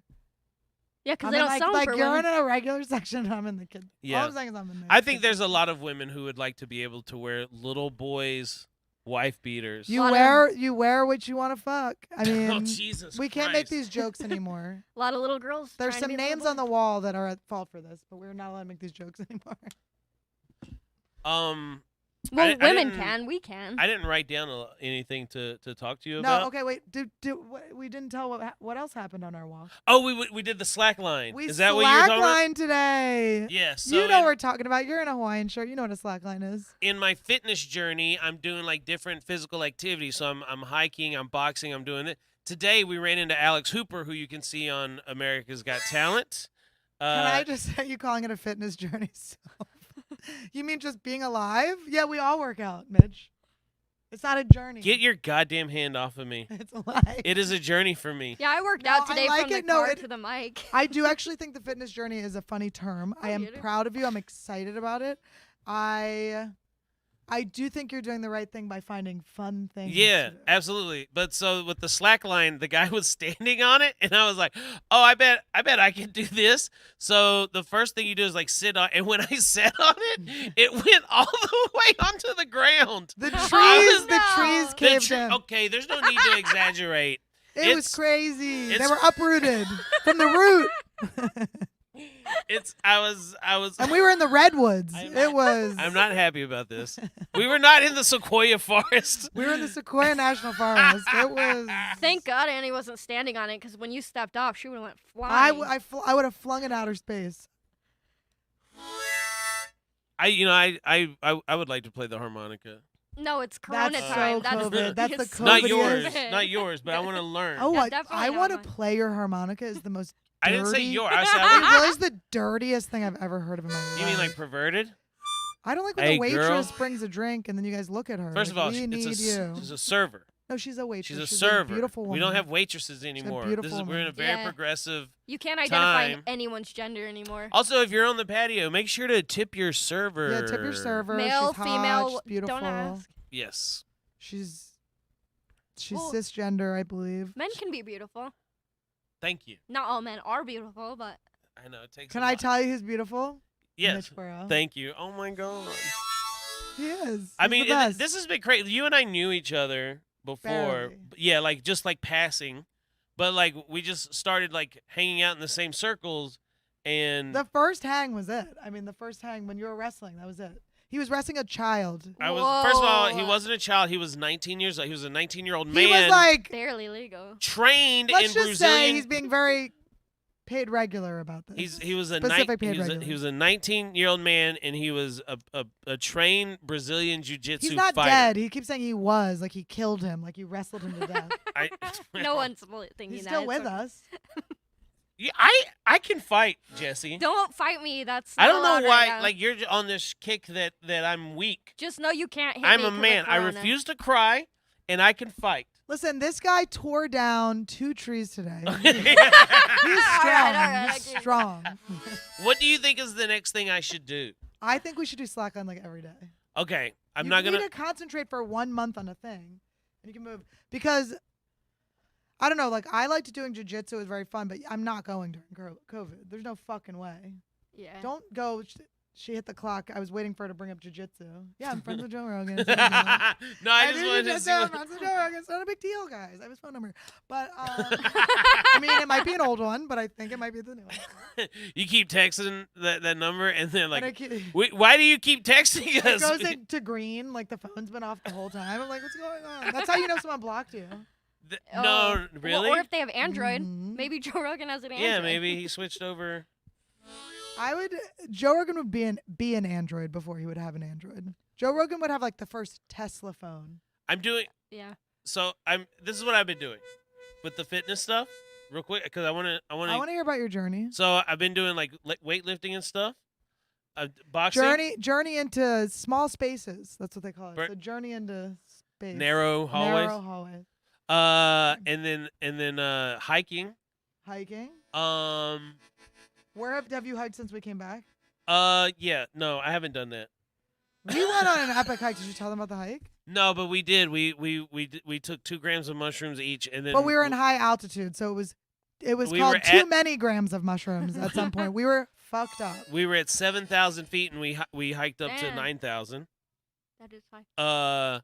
Yeah, because I'm they in, don't like, sell 'em like for you're women. in a regular section. I'm in the kid. Yeah. All I'm saying is I'm in there. I think there's a lot of women who would like to be able to wear little boys' wife beaters. You lot wear what you want to fuck. I mean, Oh, Jesus we can't make Christ. these jokes anymore. A lot of little girls. There's trying to some be little names on the boys. wall that are at fault for this, but we're not allowed to make these jokes anymore. Well, I women didn't- can. We can. I didn't write down anything to talk to you No, about. okay, wait. We didn't tell what else happened on our walk. Oh, we did the slack line. We Is that what you were talking about? slackline today. Yes. So You know what in, we're talking about. You're in a Hawaiian shirt. You know what a slackline is. in my fitness journey, I'm doing like different physical activities. So I'm hiking, I'm boxing, I'm doing it. Today we ran into Alex Hooper, who you can see on America's Got Talent. Can I just say you calling it a fitness journey? So, you mean just being alive? Yeah, we all work out, Mitch. It's not a journey. Get your goddamn hand off of me. It's a life. It is a journey for me. Yeah, I worked No, out I today like from the it. No, car it- to the mic. I do actually think the fitness journey is a funny term. I am you do? proud of you. I'm excited about it. I do think you're doing the right thing by finding fun things. Yeah, to do. absolutely. But so with the slack line, the guy was standing on it, and I was like, "Oh, I bet I can do this." So the first thing you do is like sit on, and when I sat on it, it went all the way onto the ground. The Oh, trees, the trees no. caved in. Okay, there's no need to exaggerate. It was it's- crazy. They it's- were uprooted from the root. I was. And we were in the redwoods. I'm It was. I'm not happy about this. We were not in the Sequoia Forest. We were in the Sequoia National Forest. It was. Thank God Annie wasn't standing on it, because when you stepped off, she would have went I, flying. I would have flung it outer space. I would like to play the harmonica. No, it's Corona That's time. so COVID. That's the it's COVID Not years. yours, not yours, but I want to learn. Oh, Yeah, I definitely want not to mine. play your harmonica is the most I dirty. didn't say yours. I said, It really is the dirtiest thing I've ever heard of in my life. you mean like perverted? I don't like when Hey, the waitress girl. brings a drink and then you guys look at her. First of like, all, we need you. she's a server. No, she's a waitress. She's a She's server. beautiful woman. We don't have waitresses anymore. beautiful We're in a woman. very Yeah. progressive. You can't identify Time. anyone's gender anymore. Also, if you're on the patio, make sure to tip your server. Yeah, tip your server. Male, she's hot, female, she's beautiful. don't ask. Yes. She's Well- cisgender, I believe. Men can be beautiful. Thank you. Not all men are beautiful, but I know it takes. Can a I lot. tell you who's beautiful? Yes. Mitch Burrow. Thank you. Oh my god. He is. I He's mean, the best. this has been crazy. You and I knew each other before. Barely. Yeah, like just like passing, but like we just started like hanging out in the same circles, and The first hang was it. I mean, the first hang when you were wrestling, that was it. He was wrestling a child. I was first of all, he Whoa. wasn't a child. He was 19 years old. He was a 19-year-old man He was like, barely legal. trained let's in just Brazilian. say he's being very paid regular about this. He was a Specific paid he was regular. he was a 19-year-old man, and he was a trained Brazilian jiu-jitsu He's not fighter. dead. He keeps saying he was, like he killed him, like he wrestled him to death. I, No one's thinking He's that. still It's with okay. us. Yeah, I can fight, Jessie. Don't fight me. That's I not don't know allowed right why. now. Like you're on this kick that I'm weak. Just know you can't hit I'm me a 'cause of man. I Corona. refuse to cry, and I can fight. Listen, this guy tore down 2 trees today. He's What strong. alright, He's okay. strong. do you think is the next thing I should do? I think we should do slackline like every day. Okay, I'm you not need gonna. to concentrate for 1 month on a thing, and you can move because I don't know. Like I liked doing jujitsu; it was very fun, but I'm not going during COVID. There's no fucking way. Yeah. Don't go. She hit the clock. I was waiting for her to bring up jujitsu. Yeah, I'm friends with Joe Rogan. No, I just do wanted to jujitsu, see. I'm What, friends with Joe Rogan. It's not a big deal, guys. I have his phone number, but I mean, it might be an old one, but I think it might be the new one. you keep texting that number, and then But like, it why do you keep texting it us? goes into green, like the phone's been off the whole time. I'm like, what's going on? That's how you know someone blocked you. Oh. No, Well, really? or if they have Android. Mhm. Maybe Joe Rogan has an Android. Yeah, maybe he switched over. Joe Rogan would be an Android before he would have an Android. Joe Rogan would have like the first Tesla phone. I'm doing. Yeah. So This is what I've been doing with the fitness stuff, real quick, because I want I want to hear about your journey. So I've been doing like weightlifting and stuff, boxing, Journey into small spaces. That's what they call it. Bur- So journey into space. narrow hallways, Narrow hallways. and then hiking. Hiking. Where Have you hiked since we came back? yeah, no, I haven't done that. We went on an epic hike. Did you tell them about the hike? No, but we did. We took 2 grams of mushrooms each, and then. But we were in high altitude, so It was We called were too at- many grams of mushrooms at some point. We were fucked up. We were at 7,000 feet and we hiked up to Damn. 9,000. That is fine.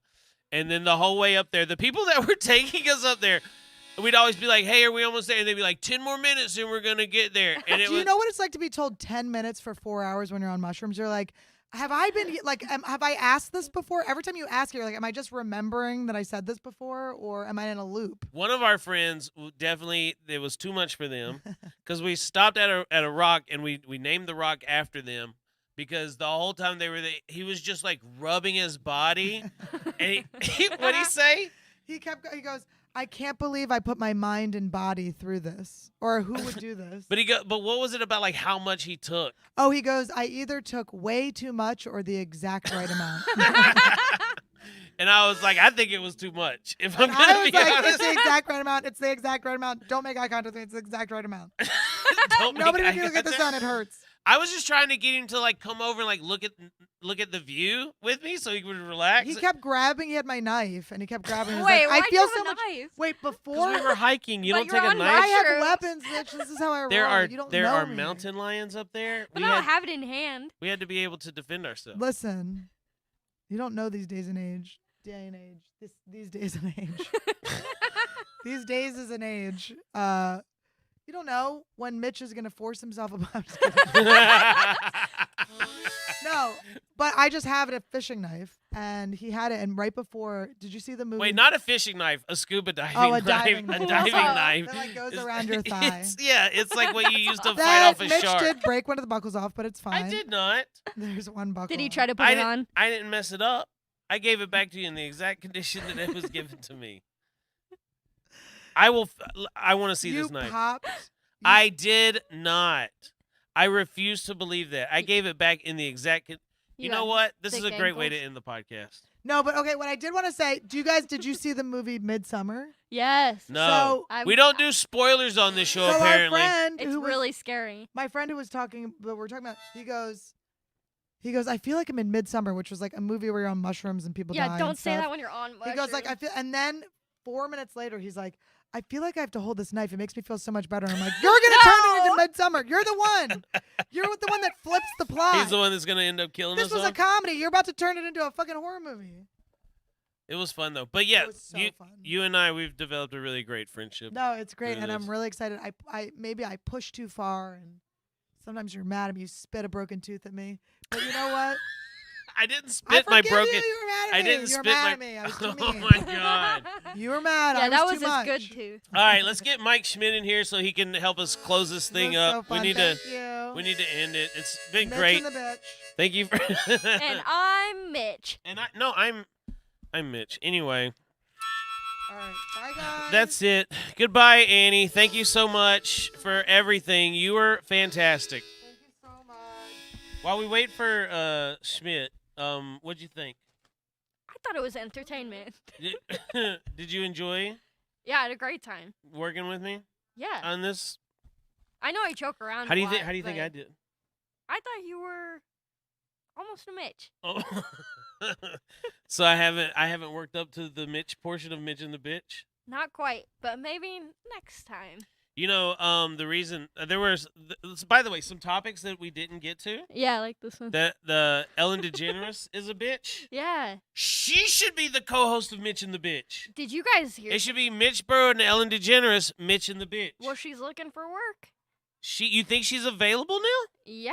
And then the whole way up there, the people that were taking us up there, we'd always be like, "Hey, are we almost there?" And they'd be like, 10 more minutes and we're gonna get there. And it Do was you know what it's like to be told 10 minutes for 4 hours when you're on mushrooms? You're like, have I been like, have I asked this before? Every time you ask it, you're like, am I just remembering that I said this before, or am I in a loop? one of our friends definitely it was too much for them because we stopped at a rock and we named the rock after them because the whole time they were there, he was just like rubbing his body. And what'd he say? He goes, I can't believe I put my mind and body through this, or who would do this? But what was it about like how much he took? Oh, he goes, I either took way too much or the exact right amount. And I was like, I think it was too much. If I'm I gonna was be like, honest, it's the exact right amount. It's the exact right amount. Don't make eye contact with me. It's the exact right amount. Don't make Nobody eye would be able to get this done. contact. It hurts. I was just trying to get him to like come over and like look at the view with me so he would relax. He kept grabbing. He had my knife, and he kept grabbing. He was Wait, like, why'd I feel you so have a much. knife? Wait, Because before we were hiking. You But don't you're take a on knife. I have mushrooms. weapons, bitch. This is how I roll. There You don't there know are me. mountain lions up there. But We no, had, have it in hand. we had to be able to defend ourselves. Listen, you don't know these days and age. These days and age. These days is an age. You don't know when Mitch is gonna force himself upon. No, but I just have a fishing knife, and he had it. And right before, did you see the movie? Wait, not a fishing knife, a scuba diving Oh, a knife. diving A knife. diving That, knife. That like goes It's- around your thigh. It's like what you use to fight That off a Mitch shark. did break one of the buckles off, but it's fine. I did not. There's one buckle. Did he off. try to put it on? I didn't mess it up. I gave it back to you in the exact condition that it was given to me. I want to see You this knife. popped. I did not. I refuse to believe that. I gave it back in the exact. You know got what? This is thick a great way to ankles? end the podcast. No, but okay. What I did want to say, did you see the movie Midsummer? Yes. No, So, we don't do spoilers on this show. so apparently, our friend, It's who was, really scary. my friend who was talking, but we're talking about, he goes, I feel like I'm in Midsummer, which was like a movie where you're on mushrooms and people die. Yeah, and don't say stuff. that when you're on mushrooms. He goes like, and then 4 minutes later, he's like, I feel like I have to hold this knife. It makes me feel so much better. And I'm like, you're gonna turn it into Midsummer. You're the one. You're the one that flips the plot. he's the one that's gonna end up killing This us was all. a comedy. You're about to turn it into a fucking horror movie. It was fun though. But yeah, It was so fun. you and I, we've developed a really great friendship. No, it's great, It and I'm is. really excited. I maybe I push too far, and sometimes you're mad at me. You spit a broken tooth at me, but you know what? I didn't I spit my forgive broken. You. You were mad at I me. didn't you were spit mad my. at me. I was too Oh mean. my god! You were mad. Yeah, I was that too was his much. good tooth. All right, let's get Mike Schmidt in here so he can help us close this thing It was up. so We fun. need to. Thank you. We need to end it. It's been Mitch great. and the bitch. Thank you for. And I'm Mitch. I'm Mitch. Anyway, All right. Bye, guys. that's it. Goodbye, Annie. Thank you so much for everything. You were fantastic. Thank you so much. While we wait for Schmidt, what'd you think? I thought it was entertainment. Did you enjoy Yeah, I had a great time. working with me Yeah. on this? I know I joke around. How do a you think? lot, How do you think but I did? I thought you were almost a Mitch. Oh. So I haven't worked up to the Mitch portion of Mitch and the Bitch. Not quite, but maybe next time. You know, the reason there was, by the way, some topics that we didn't get to. Yeah, like this one. That the Ellen DeGeneres is a bitch. Yeah. She should be the co-host of Mitch and the Bitch. Did you guys hear? It should be Mitch Burrow and Ellen DeGeneres, Mitch and the Bitch. Well, she's looking for work. You think she's available now? Yeah,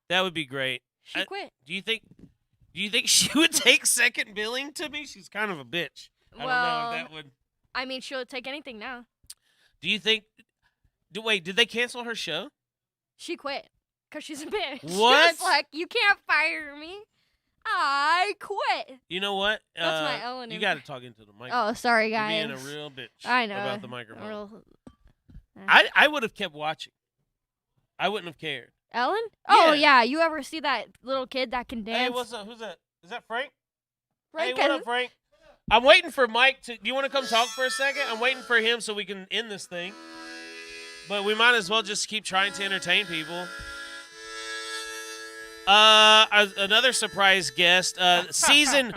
That would be great. she quit. Do you think she would take second billing to me? She's kind of a bitch. I Well, don't know if that would. I mean, she'll take anything now. Do you think? Wait, did they cancel her show? She quit because she's a bitch. What? She's like, you can't fire me. I quit. You know what? That's my Ellen. You got to talk into the mic. Oh, sorry, You're guys. being a real bitch. I know. about the microphone. Real- I would have kept watching. I wouldn't have cared. Ellen? Oh, Yeah. yeah. You ever see that little kid that can dance? Hey, what's up? Who's that? Is that Frank? Frank Hey, what has- up, Frank? I'm waiting for Mike to. Do you want to come talk for a second? I'm waiting for him so we can end this thing. But we might as well just keep trying to entertain people. Another surprise guest, season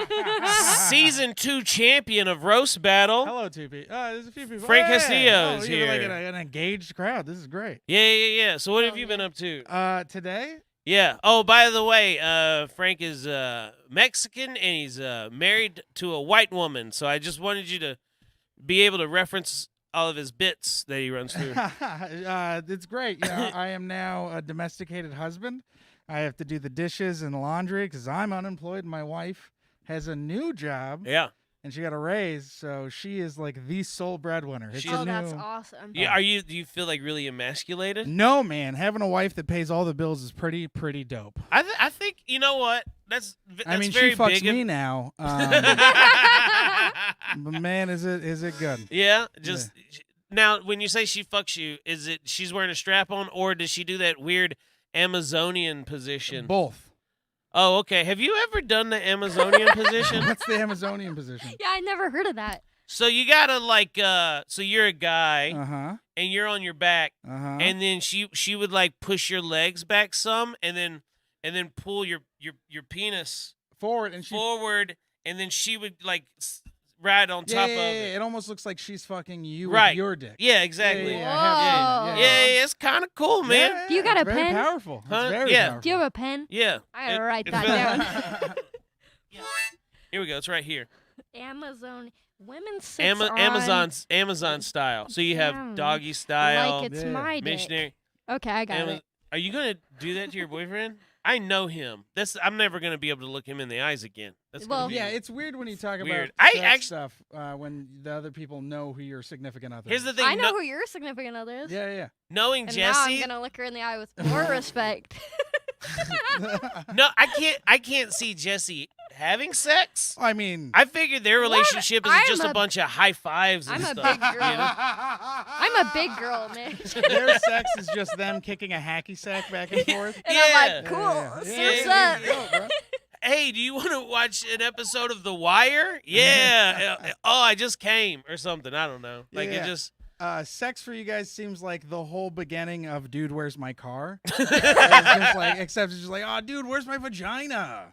2 champion of Roast Battle. Hello, TP. There's a few people. Frank Hey! Castillo is You're like here. an engaged crowd. This is great. Yeah. So what have you been up to? Today, Yeah. Oh, by the way, Frank is Mexican and he's married to a white woman. So I just wanted you to be able to reference all of his bits that he runs through. it's great. I am now a domesticated husband. I have to do the dishes and the laundry because I'm unemployed. My wife has a new job. Yeah. And she got a raise, so she is like the sole breadwinner. It's She's- a Oh, that's new- awesome. Yeah. Do you feel like really emasculated? No, man, having a wife that pays all the bills is pretty dope. I think you know what that's I mean, very she fucks big of- me now. But man, is it good? Yeah, now when you say she fucks you, is it she's wearing a strap on or does she do that weird Amazonian position? Both. Oh, okay. Have you ever done the Amazonian position? What's the Amazonian position? Yeah, I never heard of that. So you gotta like, so you're a guy Uh huh. and you're on your back, Uh huh. and then she would like push your legs back some, and then pull your penis Forward and she. forward, and then she would like ride on top of it. It almost looks like she's fucking you Right. with your dick. Yeah, exactly. Yeah, I have Whoa. seen it. Yeah, it's kind of cool, man. Yeah, Do you got it's a very pen? Powerful. Huh? It's very Yeah. powerful. Do you have a pen? Yeah. I gotta write it's that very- down. Here we go. It's right here. Amazon. Women sits on Amazon style. So you have Damn. doggy style, like it's Yeah. my dick. missionary. Okay, I got Ama- it. Are you gonna do that to your boyfriend? I know him. I'm never gonna be able to look him in the eyes again. That's Well- gonna be Yeah, it's weird when you talk Weird. about I sex act- stuff when the other people know who your significant other Here's is. the thing. I know who your significant other is. Yeah. knowing And now I'm Jessie. gonna look her in the eye with more respect. No, I can't see Jessie having sex. I mean, I figured their relationship is I'm just a a- bunch of high fives and I'm a stuff. big girl. you know? I'm a big girl, Mitch. their sex is just them kicking a hacky sack back and forth. And Yeah. I'm like, cool. Yeah. Surf's Yeah. up. Yo, bro. Hey, do you want to watch an episode of The Wire? Yeah. Oh, I just came or something. I don't know. Like Yeah. it just. Sex for you guys seems like the whole beginning of Dude, Where's My Car? It's just like, except it's just like, oh, dude, where's my vagina?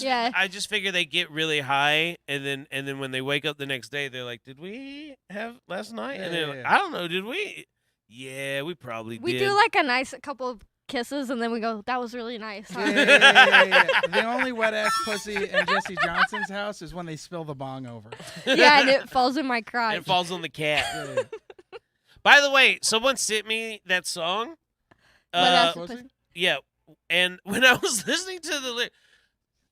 Yeah. I just figure they get really high, and then when they wake up the next day, they're like, "Did we have last night?" And they're like, Yeah. "I don't know. Did we?" Yeah, we probably We did. do like a nice couple of kisses, and then we go, that was really nice. Huh? Yeah. The only wet ass pussy in Jesse Johnson's house is when they spill the bong over. Yeah, and it falls in my crotch. It falls on the cat. Yeah. By the way, someone sent me that song. But that's pussy? pussy. Yeah, and when I was listening to the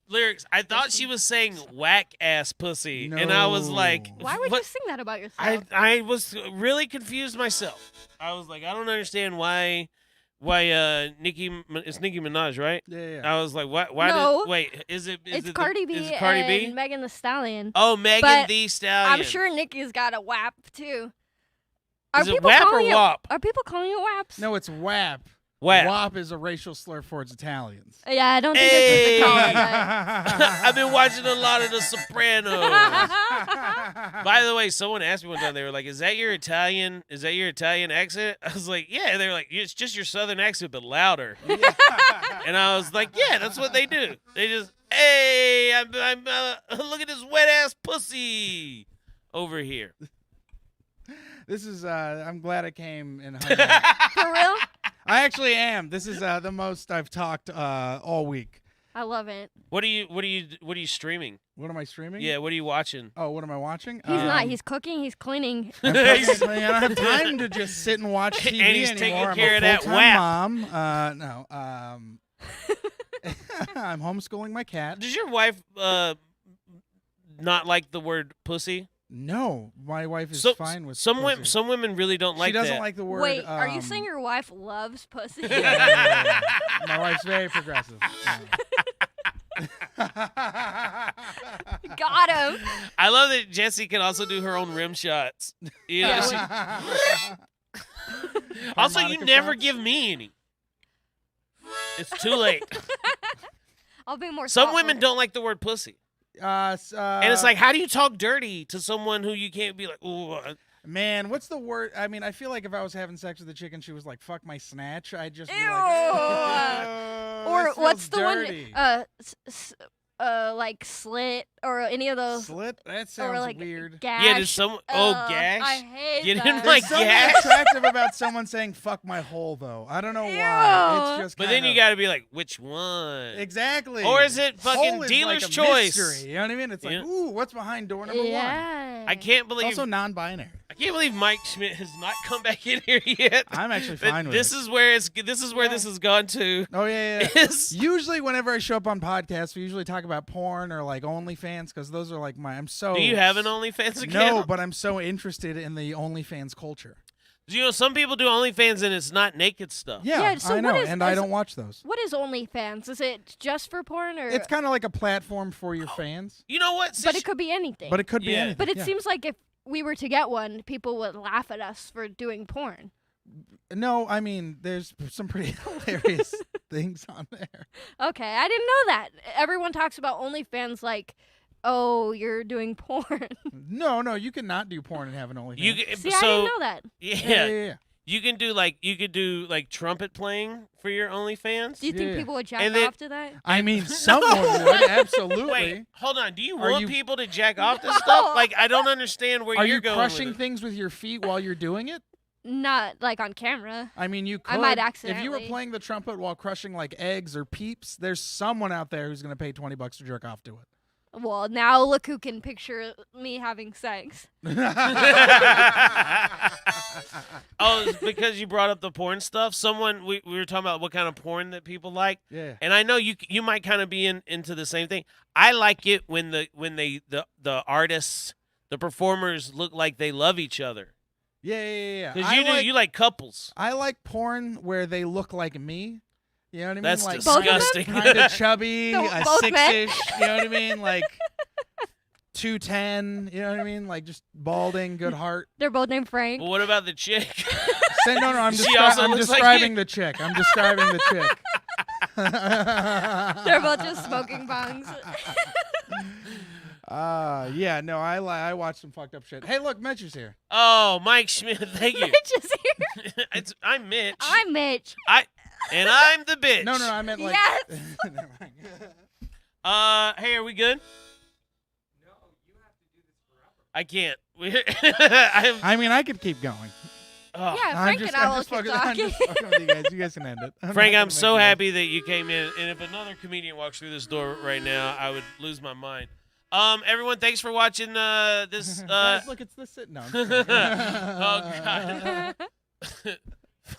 lyrics, I thought she was saying "whack ass pussy," and I was like, No. Why would what? you sing that about yourself? I was really confused myself. I was like, I don't understand why it's Nicki Minaj, right? Yeah. I was like, why No. wait, is it It's the- Cardi B is it Cardi and B? Megan the Stallion. Oh, Megan But Thee Stallion. I'm sure Nicki's got a WAP too. Are Is it people WAP or calling it? WAP? Are people calling it WAPs? No, it's WAP. WAP. WAP is a racial slur for its Italians. Yeah, I don't think it's what they call it. Hey. I've been watching a lot of The Sopranos. but- By the way, someone asked me one time. They were like, "Is that your Italian? Is that your Italian accent?" I was like, "Yeah." They were like, "It's just your Southern accent, but louder." And I was like, "Yeah, that's what they do. They just, hey, I'm look at this wet ass pussy over here." This is I'm glad I came and hung out. For real? I actually am. This is the most I've talked all week. I love it. What are you streaming? What am I streaming? Yeah, what are you watching? Oh, what am I watching? He's not. He's cooking. He's cleaning. I'm fucking- man, I don't have time to just sit and watch TV And he's taking anymore. care I'm of a that full-time WAP. mom. No. I'm homeschooling my cat. Does your wife not like the word pussy? No, my wife is So fine with some pussy. some women really don't like she doesn't that. like the word. Wait, are you saying your wife loves pussy? Yeah. My wife's very progressive. Got him. I love that Jessie can also do her own rim shots. You know, Yeah. she- also, you Harmonica never shots? give me any. It's too late. I'll be more. Some thoughtful. women don't like the word pussy. And And it's like, how do you talk dirty to someone who you can't be like, ooh, man, what's the word? I mean, I feel like if I was having sex with a chick and she was like, "Fuck my snatch," I'd just be Ew. like, or this what's feels the dirty. one? Like slit or any of those. Slit? That Or sounds like weird. gash. Yeah, did some gash? I hate Get that. in my There's something gash? attractive about someone saying "fuck my hole," though. I don't know why. It's Ew. just. But then you kinda- got to be like, which one? exactly. Or is it fucking Hole is dealer's like a choice? mystery, you know what I mean? It's like, Yeah. ooh, what's behind door number one? Yeah. I can't It's believe also non-binary. I can't believe Mike Schmidt has not come back in here yet. I'm actually But fine with this it. is where this has gone to. Oh yeah, yeah. Is Usually, whenever I show up on podcasts, we usually talk about porn or like OnlyFans because those are like I'm so. do you have an OnlyFans account? No, but I'm so interested in the OnlyFans culture. You know, some people do OnlyFans and it's not naked stuff. Yeah, Yeah, so I know, what is- and I is- don't watch those. What is OnlyFans? Is it just for porn or? It's kind of like a platform for your fans, You know what? but Since it could be anything. but it could be Yeah. anything. But it yeah. seems like if we were to get one, people would laugh at us for doing porn. No, I mean, there's some pretty hilarious things on there. Okay, I didn't know that. Everyone talks about OnlyFans like, oh, you're doing porn. No, you cannot do porn and have an OnlyFans. you See, so I didn't know that. yeah, you can do like trumpet playing for your OnlyFans. Do you think Yeah. people would jack And then- off to that? I mean, someone would absolutely. Wait, hold on. Do you Are want you- people to jack off to No. stuff? Like, I don't understand where Are you're you going crushing with it. things with your feet while you're doing it? Not like on camera. I mean, you could. I might If you were accidentally. playing the trumpet while crushing like eggs or peeps, there's someone out there who's going to pay $20 to jerk off to it. Well, now look who can picture me having sex. Oh, it's because you brought up the porn stuff. We were talking about what kind of porn that people like, Yeah. and I know you might kind of be into the same thing. I like it when the artists, the performers look like they love each other. Yeah. Because you like couples. I like porn where they look like me. You know what I mean? That's like Both of them? disgusting. kind of chubby, No, a both men? six-ish. You know what I mean? Like 210. You know what I mean? Like just balding, good heart. They're both named Frank. Well, what about the chick? No, I'm, She also I'm looks like describing you. the chick. I'm describing the chick. They're both just smoking bongs. Yeah, no, I watch some fucked up shit. Hey, look, Mitch is here. Oh, Mike Schmidt, thank you. Mitch is here. I'm Mitch. I'm Mitch. And I'm the bitch. No, I meant like. Yes. Never mind. Hey, are we good? No, you have to do this forever. I can't. I mean, I could keep going. Oh. Yeah, Frank and I will keep I'm talking. just fucking with you guys. You guys can end it. Frank, not I'm gonna so make you- happy that you came in. And if another comedian walks through this door right now, I would lose my mind. Everyone, thanks for watching this. Guys, look, it's the sit. No. I'm just kidding. Oh, God.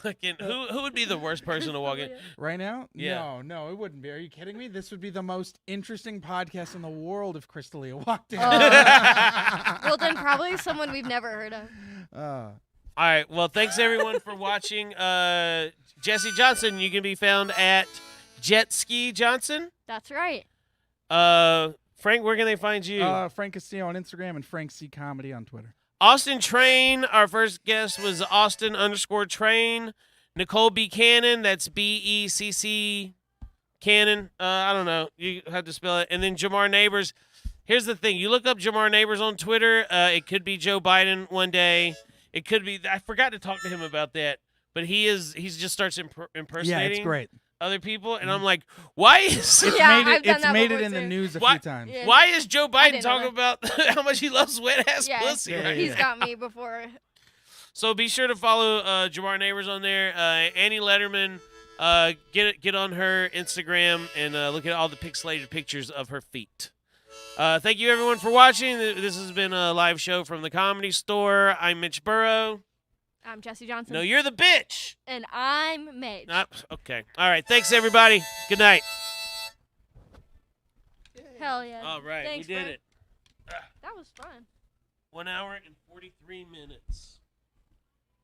Fucking who would be the worst person to walk in? Right now? Yeah. No, it wouldn't be. Are you kidding me? This would be the most interesting podcast in the world if Crystalia walked in. Well, then probably someone we've never heard of. All right. Well, thanks everyone for watching. Jessie Johnson, you can be found at Jetski Johnson. That's right. Frank, where can they find you? Frank Castillo on Instagram and Frank C Comedy on Twitter. Austin Train, our first guest was Austin_Train. Nicole B. Cannon, that's BECC Cannon. I don't know. You have to spell it. And then Jamar Neighbors. Here's the thing. You look up Jamar Neighbors on Twitter. It could be Joe Biden one day. It could be. I forgot to talk to him about that. But he's just starts impersonating Yeah, it's great. other people. And I'm like, why is It's Yeah, made it, I've done it's that made it before, in the too. news a Why- few times. Yeah. why is Joe Biden didn't know talking about how much he loves wet ass Yeah, pussy? Yeah, right He's now? got me before. So be sure to follow Jamar Neighbors on there. Annie Letterman, get on her Instagram and look at all the pixelated pictures of her feet. Thank you everyone for watching. This has been a live show from the Comedy Store. I'm Mitch Burrow. I'm Jessie Johnson. No, you're the bitch. And I'm Mitch. Okay. All right. Thanks everybody. Good night. Hell yeah. All right, Thanks, we did Frank. it. That was fun. 1 hour and 43 minutes.